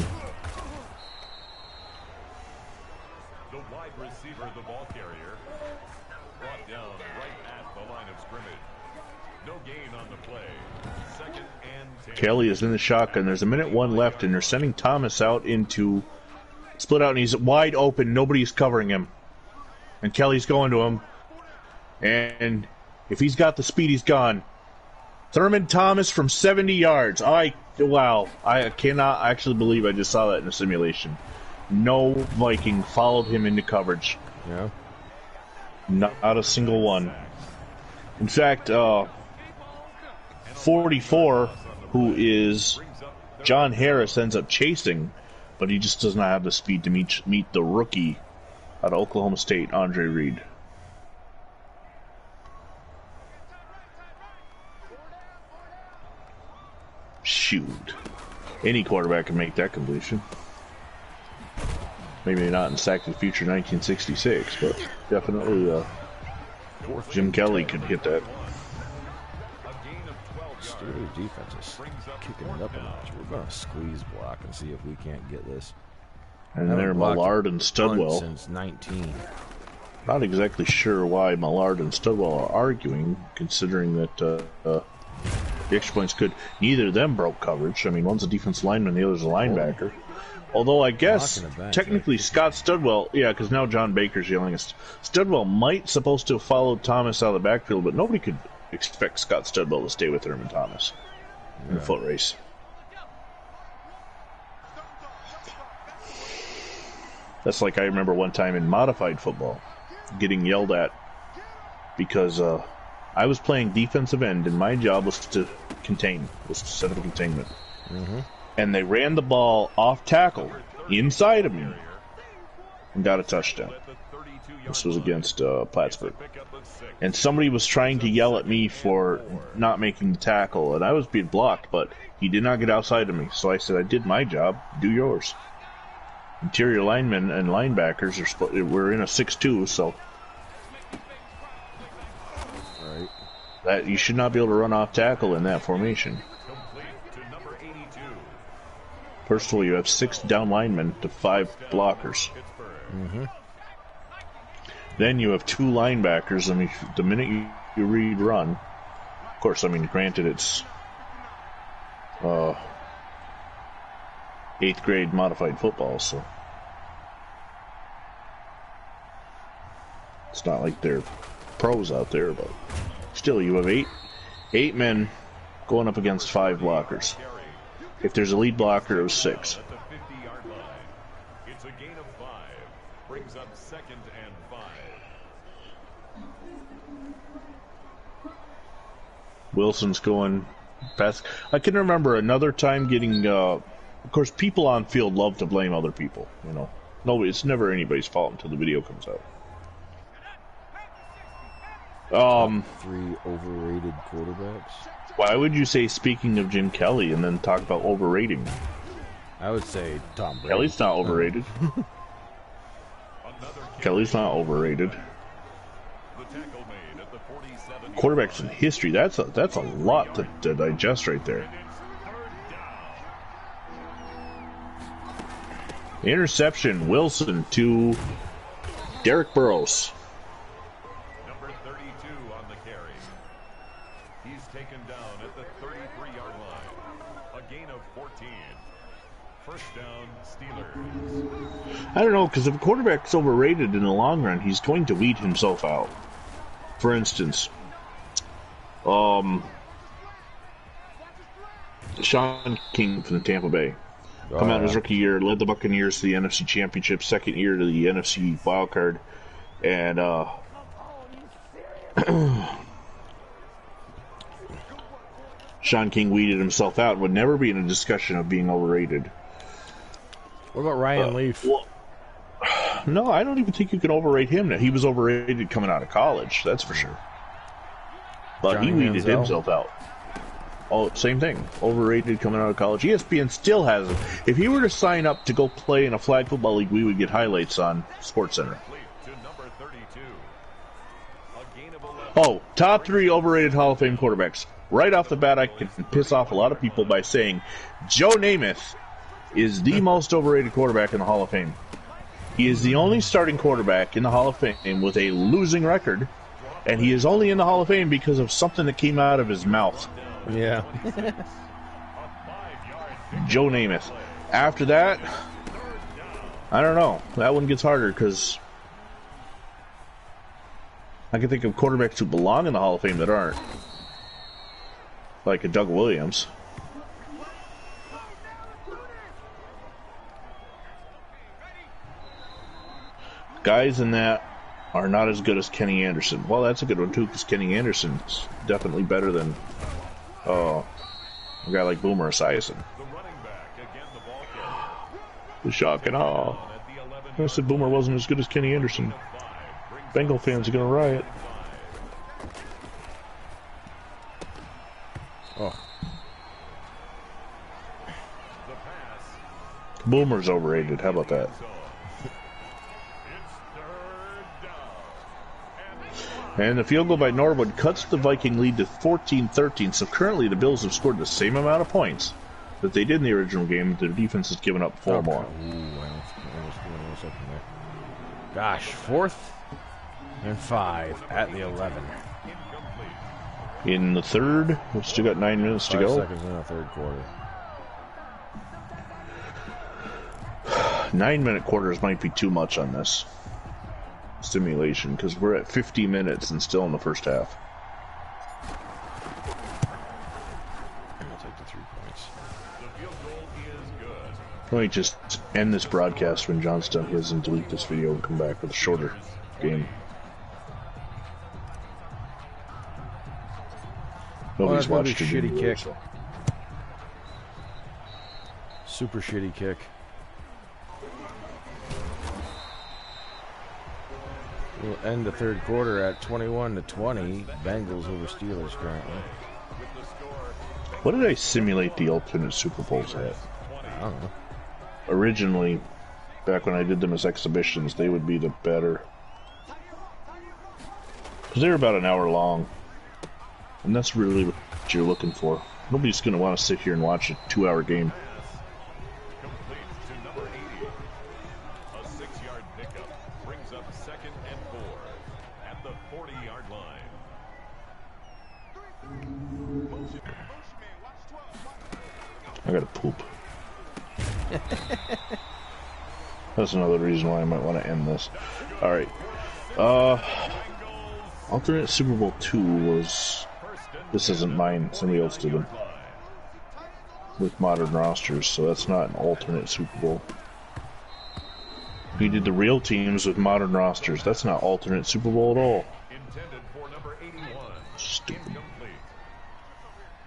The wide receiver, the ball carrier, brought down right at the line of scrimmage. No gain on the play. Second and 10. Kelly is in the shotgun. There's 1:01 left, and they're sending Thomas out into split out, and he's wide open. Nobody's covering him, and Kelly's going to him. And if he's got the speed, he's gone. Thurman Thomas from 70 yards. Wow. I cannot actually believe I just saw that in a simulation. No Viking followed him into coverage. Yeah. Not a single one. In fact, 44, who is John Harris, ends up chasing, but he just does not have the speed to meet the rookie out of Oklahoma State, Andre Reed. Shoot. Any quarterback can make that completion. Maybe not in Sack to the Future 1966, but definitely Jim Kelly could hit that. Steelers defense is kicking it up a notch. We're going to squeeze block and see if we can't get this. And Haven't they're blocked Millard and punt Studwell. since 19. Not exactly sure why Millard and Studwell are arguing, considering that the extra point's good. Neither of them broke coverage. I mean, one's a defense lineman, the other's a linebacker. Although I guess Blocking the bench, technically Scott Studwell, yeah, because now John Baker's yelling at Studwell might supposed to have followed Thomas out of the backfield, but nobody could expect Scott Studwell to stay with Herman Thomas in the foot race. That's like I remember one time in modified football getting yelled at because I was playing defensive end and my job was to contain, was to set up a containment. And they ran the ball off tackle inside of me and got a touchdown. This was against Pittsburgh. And somebody was trying to yell at me for not making the tackle, and I was being blocked, but he did not get outside of me. So I said, I did my job, do yours. Interior linemen and linebackers we're in a 6-2, so that you should not be able to run off tackle in that formation. First of all, you have 6 down linemen to 5 blockers. Then you have 2 linebackers. I mean, the minute you read run, of course, I mean, granted it's 8th grade modified football, so it's not like they're pros out there, but still, you have 8 men going up against 5 blockers. If there's a lead blocker, it was 6. At the 50-yard line. It's a gain of 5. Brings up 2nd and 5. Wilson's going past. I can remember another time getting. Of course, people on field love to blame other people. You know, no, it's never anybody's fault until the video comes out. 3 overrated quarterbacks. Why would you say speaking of Jim Kelly and then talk about overrating? I would say Tom Brady. Kelly's not overrated. Kelly's not overrated. Quarterbacks in history, that's a lot to digest right there. Interception, Wilson to Derek Burrows. Number 32 on the carry. He's taken down at the 33-yard line. A gain of 14. First down, Steelers. I don't know, because if a quarterback's overrated in the long run, he's going to weed himself out. For instance, Sean King from the Tampa Bay. Come out in his rookie year, led the Buccaneers to the NFC Championship, second year to the NFC wildcard, and Sean King weeded himself out and would never be in a discussion of being overrated. What about Ryan Leaf? Well, no, I don't even think you can overrate him. Now, he was overrated coming out of college, that's for sure. But Johnny he weeded Manziel. himself out. Oh, same thing. Overrated coming out of college. ESPN still has him. If he were to sign up to go play in a flag football league, we would get highlights on SportsCenter. To number 32. A gain of 11. Oh, top 3 overrated Hall of Fame quarterbacks. Right off the bat, I can piss off a lot of people by saying Joe Namath is the most overrated quarterback in the Hall of Fame. He is the only starting quarterback in the Hall of Fame with a losing record, and he is only in the Hall of Fame because of something that came out of his mouth. Yeah. Joe Namath. After that, I don't know. That one gets harder because I can think of quarterbacks who belong in the Hall of Fame that aren't. Like a Doug Williams. Guys in that are not as good as Kenny Anderson. Well, that's a good one too, because Kenny Anderson's definitely better than a guy like Boomer Esiason. The running back again, the ball carrier. The shock and awe. At the 11. I said Boomer wasn't as good as Kenny Anderson. Bengal fans are going to riot. Oh, The pass. Boomer's overrated. How about that? So it's 3rd down. And the field goal by Norwood cuts the Viking lead to 14-13. So currently the Bills have scored the same amount of points that they did in the original game. Their defense has given up 4 more. Ooh, I Gosh, 4th and 5 at the 11. In the third, we've still got 9 minutes to 5 go. seconds in the third quarter. 9-minute quarters might be too much on this simulation because we're at 50 minutes and still in the first half. I'll take the 3 points. Let me just end this broadcast when John's done his and delete this video and come back with a shorter game. Nobody's Well, that's watched gonna a be a shitty video, kick. so. Super shitty kick. We'll end the third quarter at 21-20. Bengals over Steelers currently. What did I simulate the alternate Super Bowls at? I don't know. Originally, back when I did them as exhibitions, they would be the better. Because they're about an hour long. And that's really what you're looking for. Nobody's going to want to sit here and watch a 2-hour game. Complete to number 80. A 6-yard pickup brings up 2nd and 4 at the 40-yard line. I gotta poop. That's another reason why I might want to end this. Alright. Alternate Super Bowl 2 was... This isn't mine, somebody else did them. With modern rosters, so that's not an alternate Super Bowl. He did the real teams with modern rosters. That's not alternate Super Bowl at all. Intended for number 81. Stupid. Incomplete.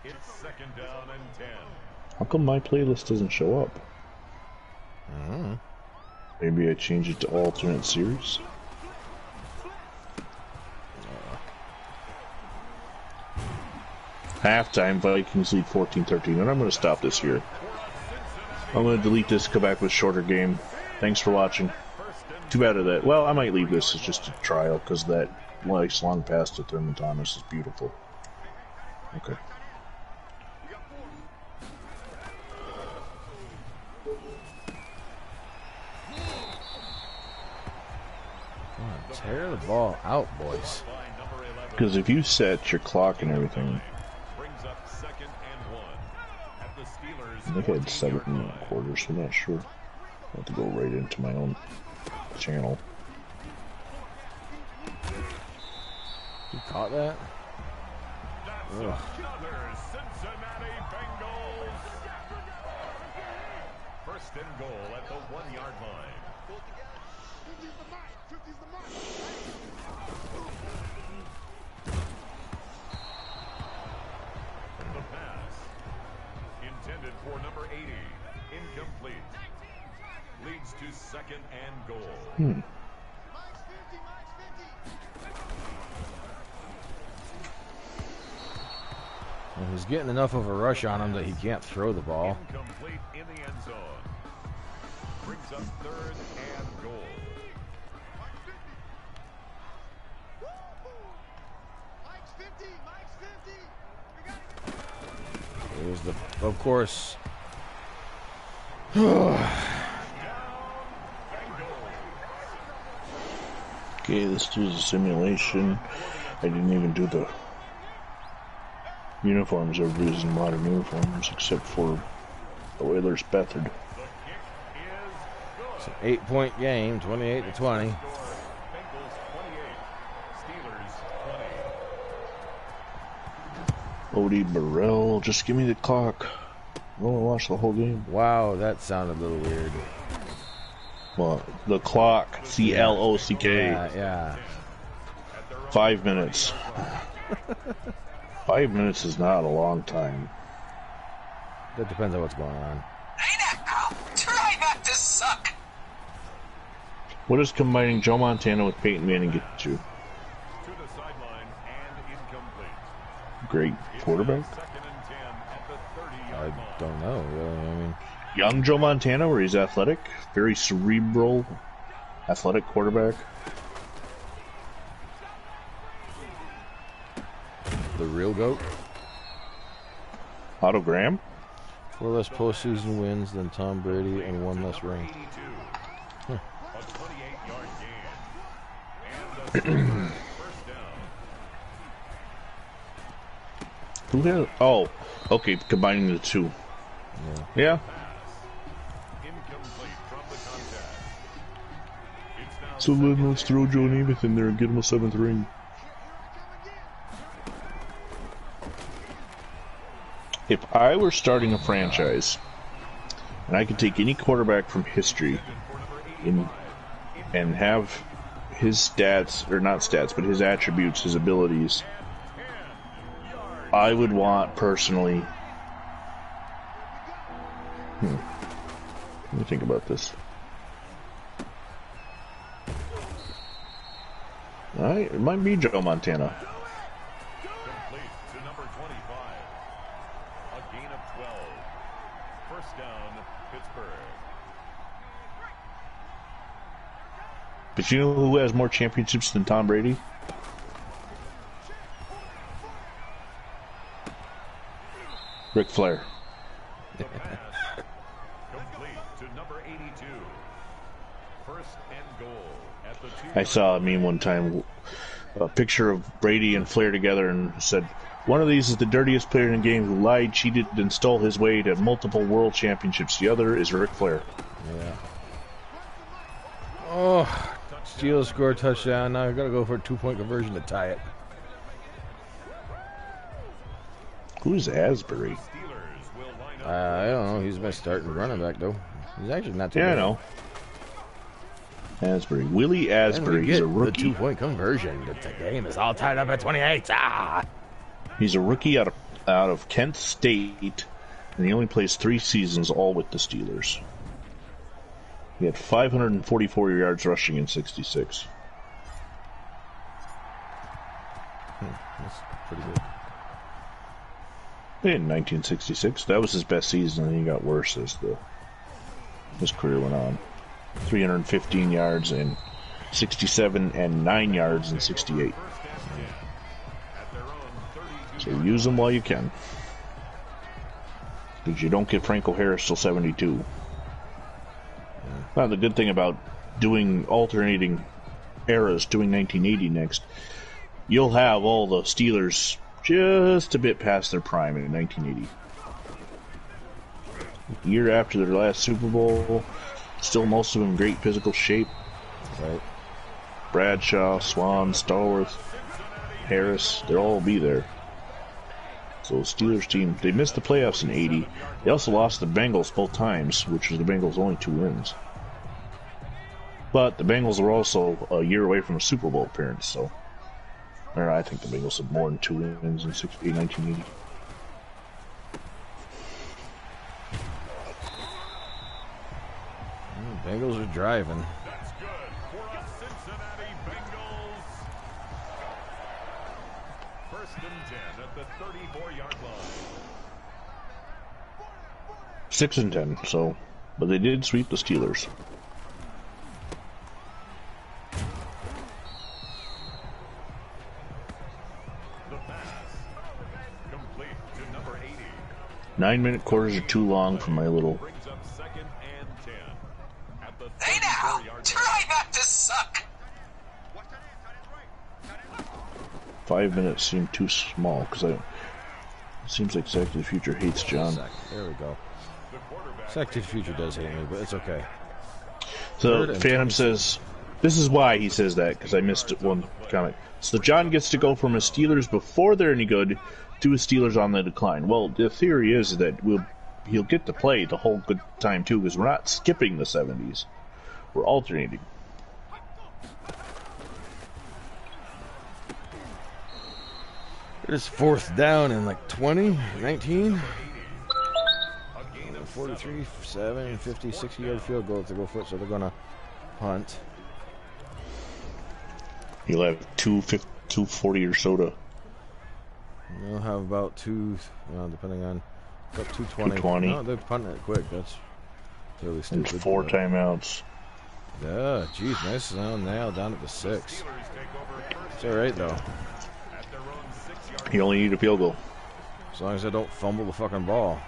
It's 2nd down and 10. How come my playlist doesn't show up? I don't know. Maybe I change it to alternate series? Halftime, Vikings lead 14-13, and I'm going to stop this here. I'm going to delete this, come back with a shorter game. Thanks for watching. Too bad of that. Well, I might leave this as just a trial, because that nice long pass to Thurman Thomas is beautiful. Okay. Tear the ball out, boys. Because if you set your clock and everything, Brings up 2nd and 1 at the Steelers. I think I had 7 quarters, so I'm not sure. I have to go right into my own channel. You caught that? That's Ugh. another Cincinnati Bengals. 1st and goal at the 1-yard line. The pass intended for number 80, incomplete. Leads to 2nd and goal. Well, he's getting enough of a rush on him that he can't throw the ball. Incomplete in the end zone. Brings up 3rd and goal. There's the, of course. Okay, let's do the simulation. I didn't even do the uniforms. Everybody's in modern uniforms except for the Oilers' Bethard. It's an 8-point game, 28-20. Bengals 28, Steelers 20. Odie Burrell, just give me the clock. I want to watch the whole game. Wow, that sounded a little weird. Well, the clock, C-L-O-C-K. Yeah. 5 minutes. 5 minutes is not a long time. That depends on what's going on. Hey now, try not to suck. What does combining Joe Montana with Peyton Manning get you? To the sideline and incomplete. Great quarterback? 2nd and 10 at the 30-yard I line. don't know, really. I mean, Young Joe Montana, where he's athletic, very cerebral, athletic quarterback. the real GOAT. Otto Graham? 4 less postseason wins than Tom Brady and 1 less ring. 82. A 28-yard gain. Who has? Oh, okay. Combining the two. Yeah. So then let's throw Joe Namath in there and get him a 7th ring. If I were starting a franchise and I could take any quarterback from history and have his stats, or not stats, but his attributes, his abilities, I would want personally. Let me think about this. Alright, it might be Joe Montana. Complete to number 25. A gain of 12. First down, Pittsburgh. But you know who has more championships than Tom Brady? Ric Flair. Complete to number 82. First and goal at the 2. I saw a meme one time, a picture of Brady and Flair together, and said, one of these is the dirtiest player in the game who lied, cheated, and stole his way to multiple world championships. The other is Ric Flair. Yeah. Oh, Steelers score a touchdown. Now I gotta go for a 2-point conversion to tie it. Who's Asbury? I don't know. He's my starting running back though. He's actually not too bad. Yeah, I know. Asbury. Willie Asbury. He's a rookie. The 2-point conversion. The game is all tied up at 28. Ah! He's a rookie out of Kent State, and he only plays 3 seasons, all with the Steelers. He had 544 yards rushing in 66. That's pretty good. In 1966, that was his best season, and he got worse as his career went on. 315 yards in 67 and 9 yards in 68. So use them while you can, because you don't get Franco Harris till 72. Now the good thing about doing alternating eras, doing 1980 next, you'll have all the Steelers just a bit past their prime in 1980. Year after their last Super Bowl, still most of them in great physical shape. Right. Bradshaw, Swan, Stallworth, Harris, they'll all be there. So the Steelers team, they missed the playoffs in 80. They also lost the Bengals both times, which was the Bengals' only 2 wins. But the Bengals were also a year away from a Super Bowl appearance, so I think the Bengals had more than 2 wins in 1980. Bengals are driving. That's good for a Cincinnati Bengals. First and 10 at the 34-yard line. 6 and 10, so, but they did sweep the Steelers. The pass. Complete to number 80. 9-minute quarters are too long for my little. Brings up second and 10 at the Hey now, 34-yard line. try not to suck. 5 minutes seem too small, because it seems like Sack to the Future hates John. There we go. The quarterback Sack to the Future does hate me, but it's okay. So Third and Phantom 26. says, this is why he says that, because I missed one comment. So John gets to go from his Steelers before they're any good to his Steelers on the decline. Well, the theory is that he'll get to play the whole good time too, because we're not skipping the 70s. We're alternating. It is 4th down in like 20, 19. 43, 7, 50, 60-yard field goal to go for it, so they're going to punt. He'll have 240 or so to. They'll have about 2, depending on, about 220. 220. No, they're punting it quick. That's really And stupid. 4 timeouts. Yeah, geez, nice now down at the 6. It's all right, though. He only need a field goal. As long as I don't fumble the fucking ball.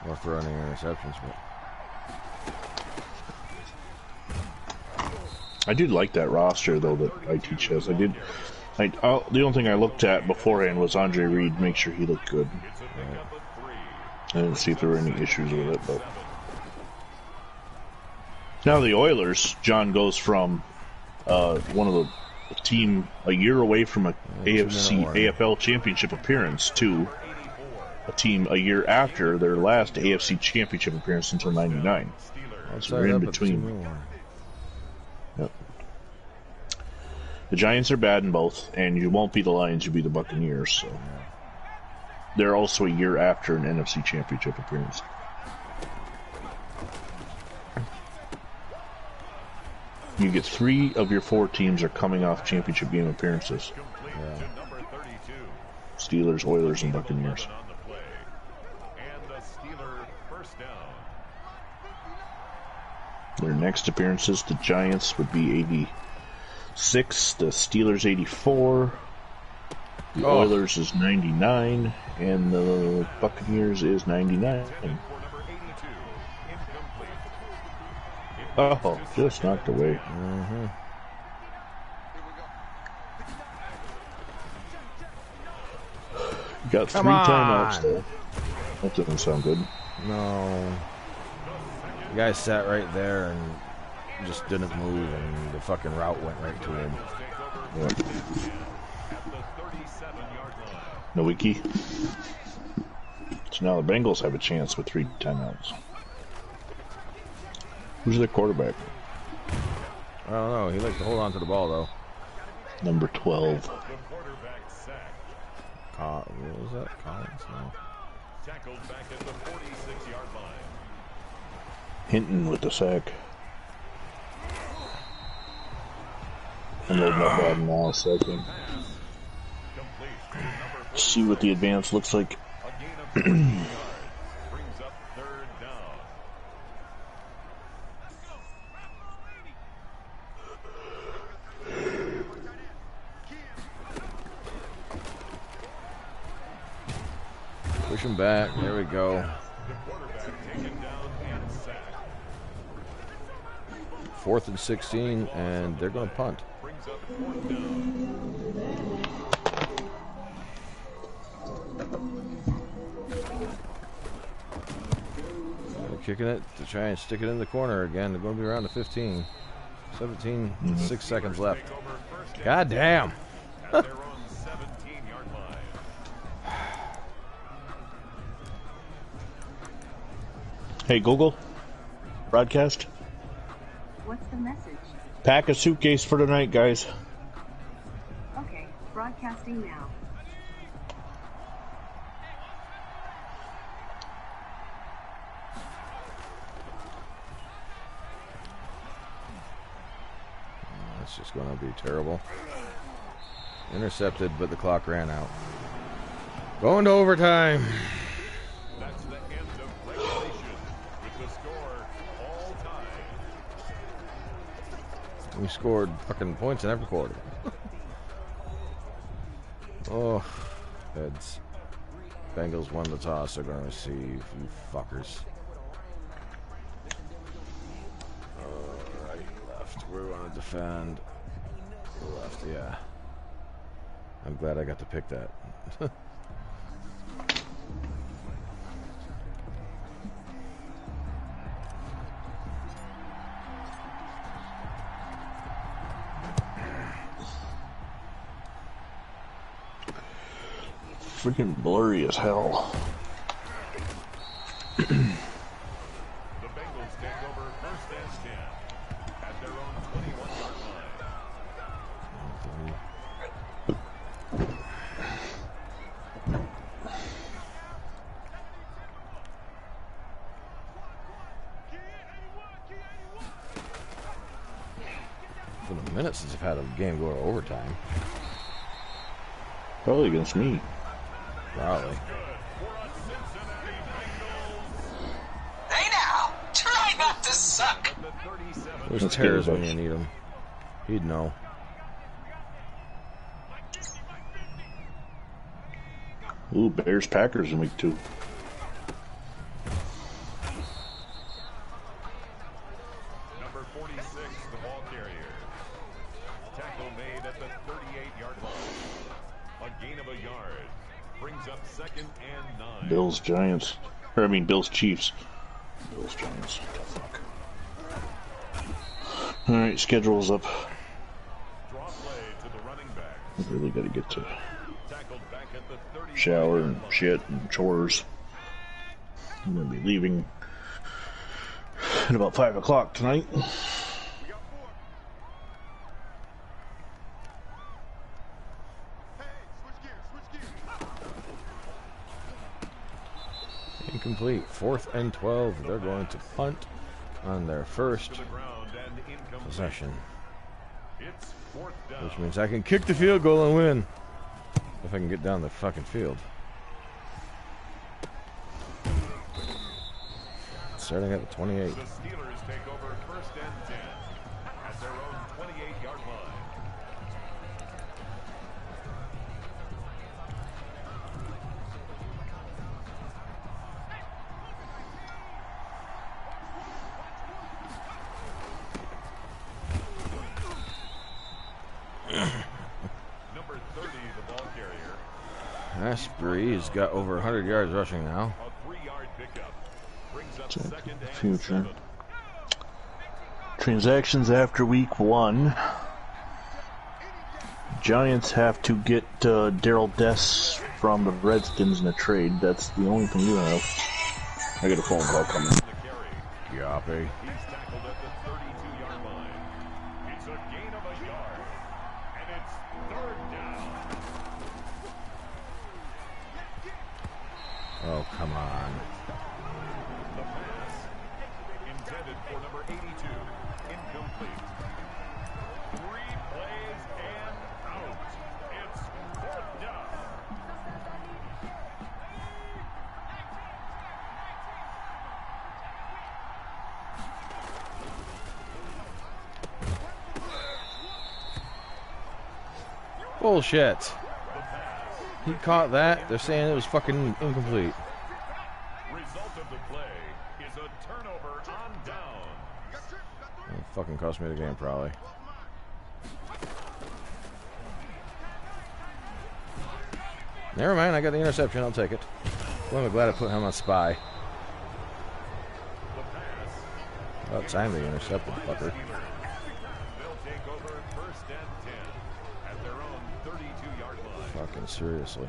Or throw any interceptions, but... I did like that roster though that IT has. The only thing I looked at beforehand was Andre Reed, make sure he looked good. I didn't see if there were any issues with it, but now the Oilers, John goes from one of the team a year away from a AFL championship appearance to a team a year after their last AFC championship appearance until '99. So we're in between. Yep. The Giants are bad in both, and you won't be the Lions, you'll be the Buccaneers. So they're also a year after an NFC championship appearance. You get 3 of your 4 teams are coming off championship game appearances. Yeah. Steelers, Oilers, and Buccaneers. Their next appearances, the Giants would be 86, the Steelers 84, the Oilers is 99, and the Buccaneers is 99. Oh, just knocked away. Mm-hmm. You got 3 timeouts there. That doesn't sound good. No. The guy sat right there and just didn't move, and the fucking route went right to him. Yep. No wiki. So now the Bengals have a chance with 3 timeouts. Who's their quarterback? I don't know. He likes to hold on to the ball, though. Number 12. What was that? Collins? No. Tackled back at the 46-yard line. Hinton with the sack. I'm loading up that now, second. See what the advance looks like. Brings up 3rd down. Push him back. There we go. The quarterback taken down and sacked. 4th and 16, and they're going to punt. Brings up 4th down. They're kicking it to try and stick it in the corner again. They're going to be around the 15. 17, 6 seconds left. God damn. At their own 17-yard line. Hey, Google. Broadcast. What's the message? Pack a suitcase for tonight, guys. Okay, broadcasting now. That's just going to be terrible. Intercepted, but the clock ran out. Going to overtime. That's the end of regulation with the score all tied. We scored fucking points in every quarter. Oh, heads. Bengals won the toss. They're going to receive, you fuckers. Right, left. We're going to defend. Left, yeah. I'm glad I got to pick that. Freaking blurry as hell. The Bengals take over 1st and 10 at their own 21-yard line. It's been a minute since I've had a game go to overtime. Probably against me. Probably. Hey now, try not to suck. There's Let's tears get it, when you folks. need them. He'd know. Ooh, Bears Packers in week 2. Number 46, the ball carrier. at the 38-yard line. A gain of a yard brings up 2nd and 9. Bills, Giants. Or, I mean, Bills, Chiefs. Bills, Giants. What the fuck? Alright, schedule's up. Draw play to the running back. I really gotta get to Tackled back at the 30. shower and shit and chores. I'm gonna be leaving at about 5 o'clock tonight. Incomplete. 4th and 12. They're going to punt on their first To the ground and incomplete. possession, It's 4th down. which means I can kick the field goal and win if I can get down the fucking field. Starting at the 28. The Steelers take over 1st and 10 at their own 28-yard line. Number 30, the ball carrier. Asprey's got over 100 yards rushing now. A 3-yard pickup brings up Check 2nd and future. 7. Transactions after week 1. Giants have to get Daryl Dess from the Redskins in a trade. That's the only thing you have. I got a phone call coming. The carry. Yappy. He's tackled at the 32-yard line. It's a gain of a yard, and it's 3rd down. Oh, come on. The pass intended for number 82, incomplete. 3 plays and out. It's 4th down. Bullshit. He caught that. They're saying it was fucking incomplete. Result of the play is a turnover on down. It fucking cost me the game, probably. Never mind, I got the interception. I'll take it. Well, I'm glad I put him on spy. The pass. About time they intercepted, fucker. They'll take over 1st and 10 at their own 32-yard line. Fucking seriously.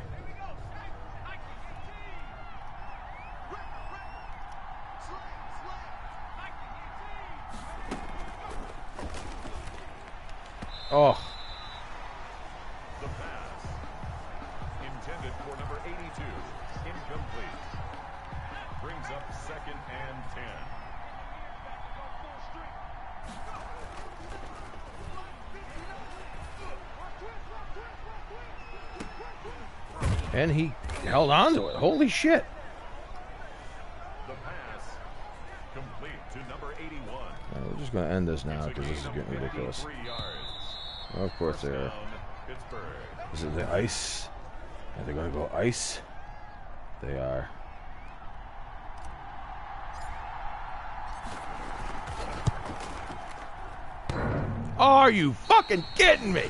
Oh, The pass intended for number 82, incomplete. Brings up 2nd and 10. and he held on to it. Holy shit. The pass complete to number 81. We're just going to end this now It's a because gain this is of getting ridiculous. 53 yards. Of course they are. Down, Pittsburgh. Is it the ice? Are they going to go ice? They are. Are you fucking kidding me?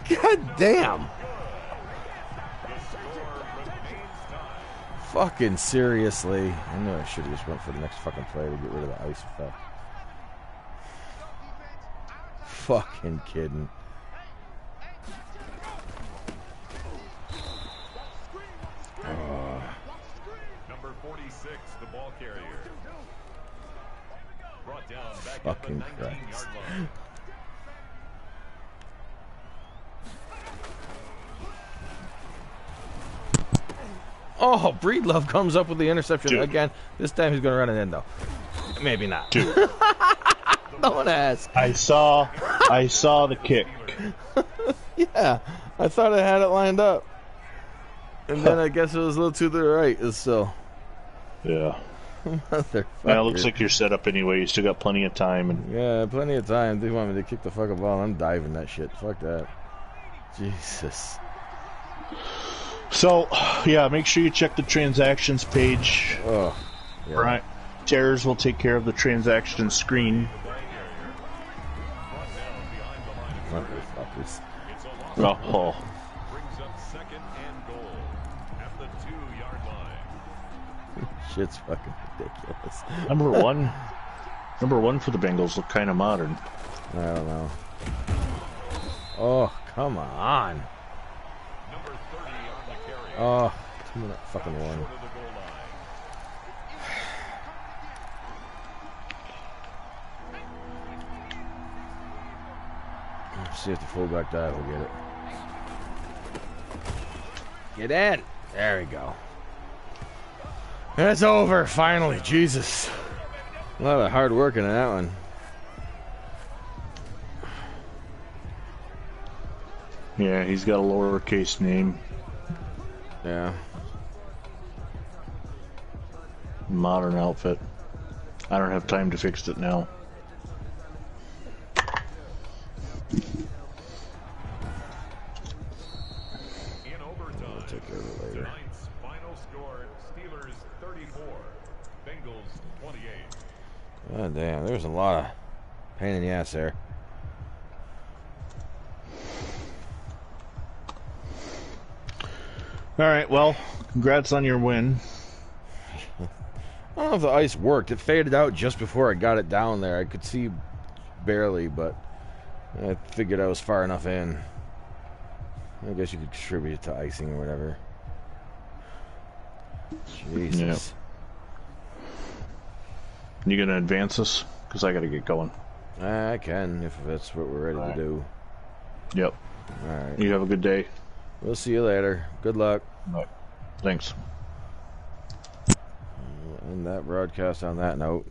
God damn. The score remains tied. Fucking seriously. I knew I should have just went for the next fucking play to get rid of the ice effect. Fucking kidding. Number 46, the ball carrier. Brought down back Fucking at the 19-yard Christ. line. Oh, Breedlove comes up with the interception Dude. again. This time he's going to run it in, though. Maybe not. Dude, No one asked. I saw the kick. Yeah, I thought I had it lined up. And then I guess it was a little to the right. So, Yeah. motherfucker. Well, it looks like you're set up anyway. You still got plenty of time. And Yeah, plenty of time. They want me to kick the fucking ball. I'm diving that shit. Fuck that. Jesus. so, yeah, make sure you check the transactions page. Oh, yeah. Right. Terrors will take care of the transaction screen. Motherfuckers. Oh, Brings up second and goal at the 2-yard line. Shit's fucking ridiculous. number one for the Bengals look kind of modern. I don't know. Oh, come on. Number 30 on the carry. Oh, 2-minute fucking one. Short of the goal line. Let's see if the fullback dive will get it. Get in! There we go. It's over, finally. Jesus. A lot of hard work in that one. Yeah, he's got a lowercase name. Yeah. Modern outfit. I don't have time to fix it now. In overtime, We'll take care of it later. tonight's final score, Steelers 34, Bengals 28. God damn, there was a lot of pain in the ass there. All right, well, congrats on your win. I don't know if the ice worked. It faded out just before I got it down there. I could see barely, but I figured I was far enough in. I guess you could contribute it to icing or whatever. Jesus. You gonna advance us? Because I gotta get going. I can, if that's what we're ready to do. Yep. Alright. You have a good day. We'll see you later. Good luck. Bye. Thanks. We'll end that broadcast on that note.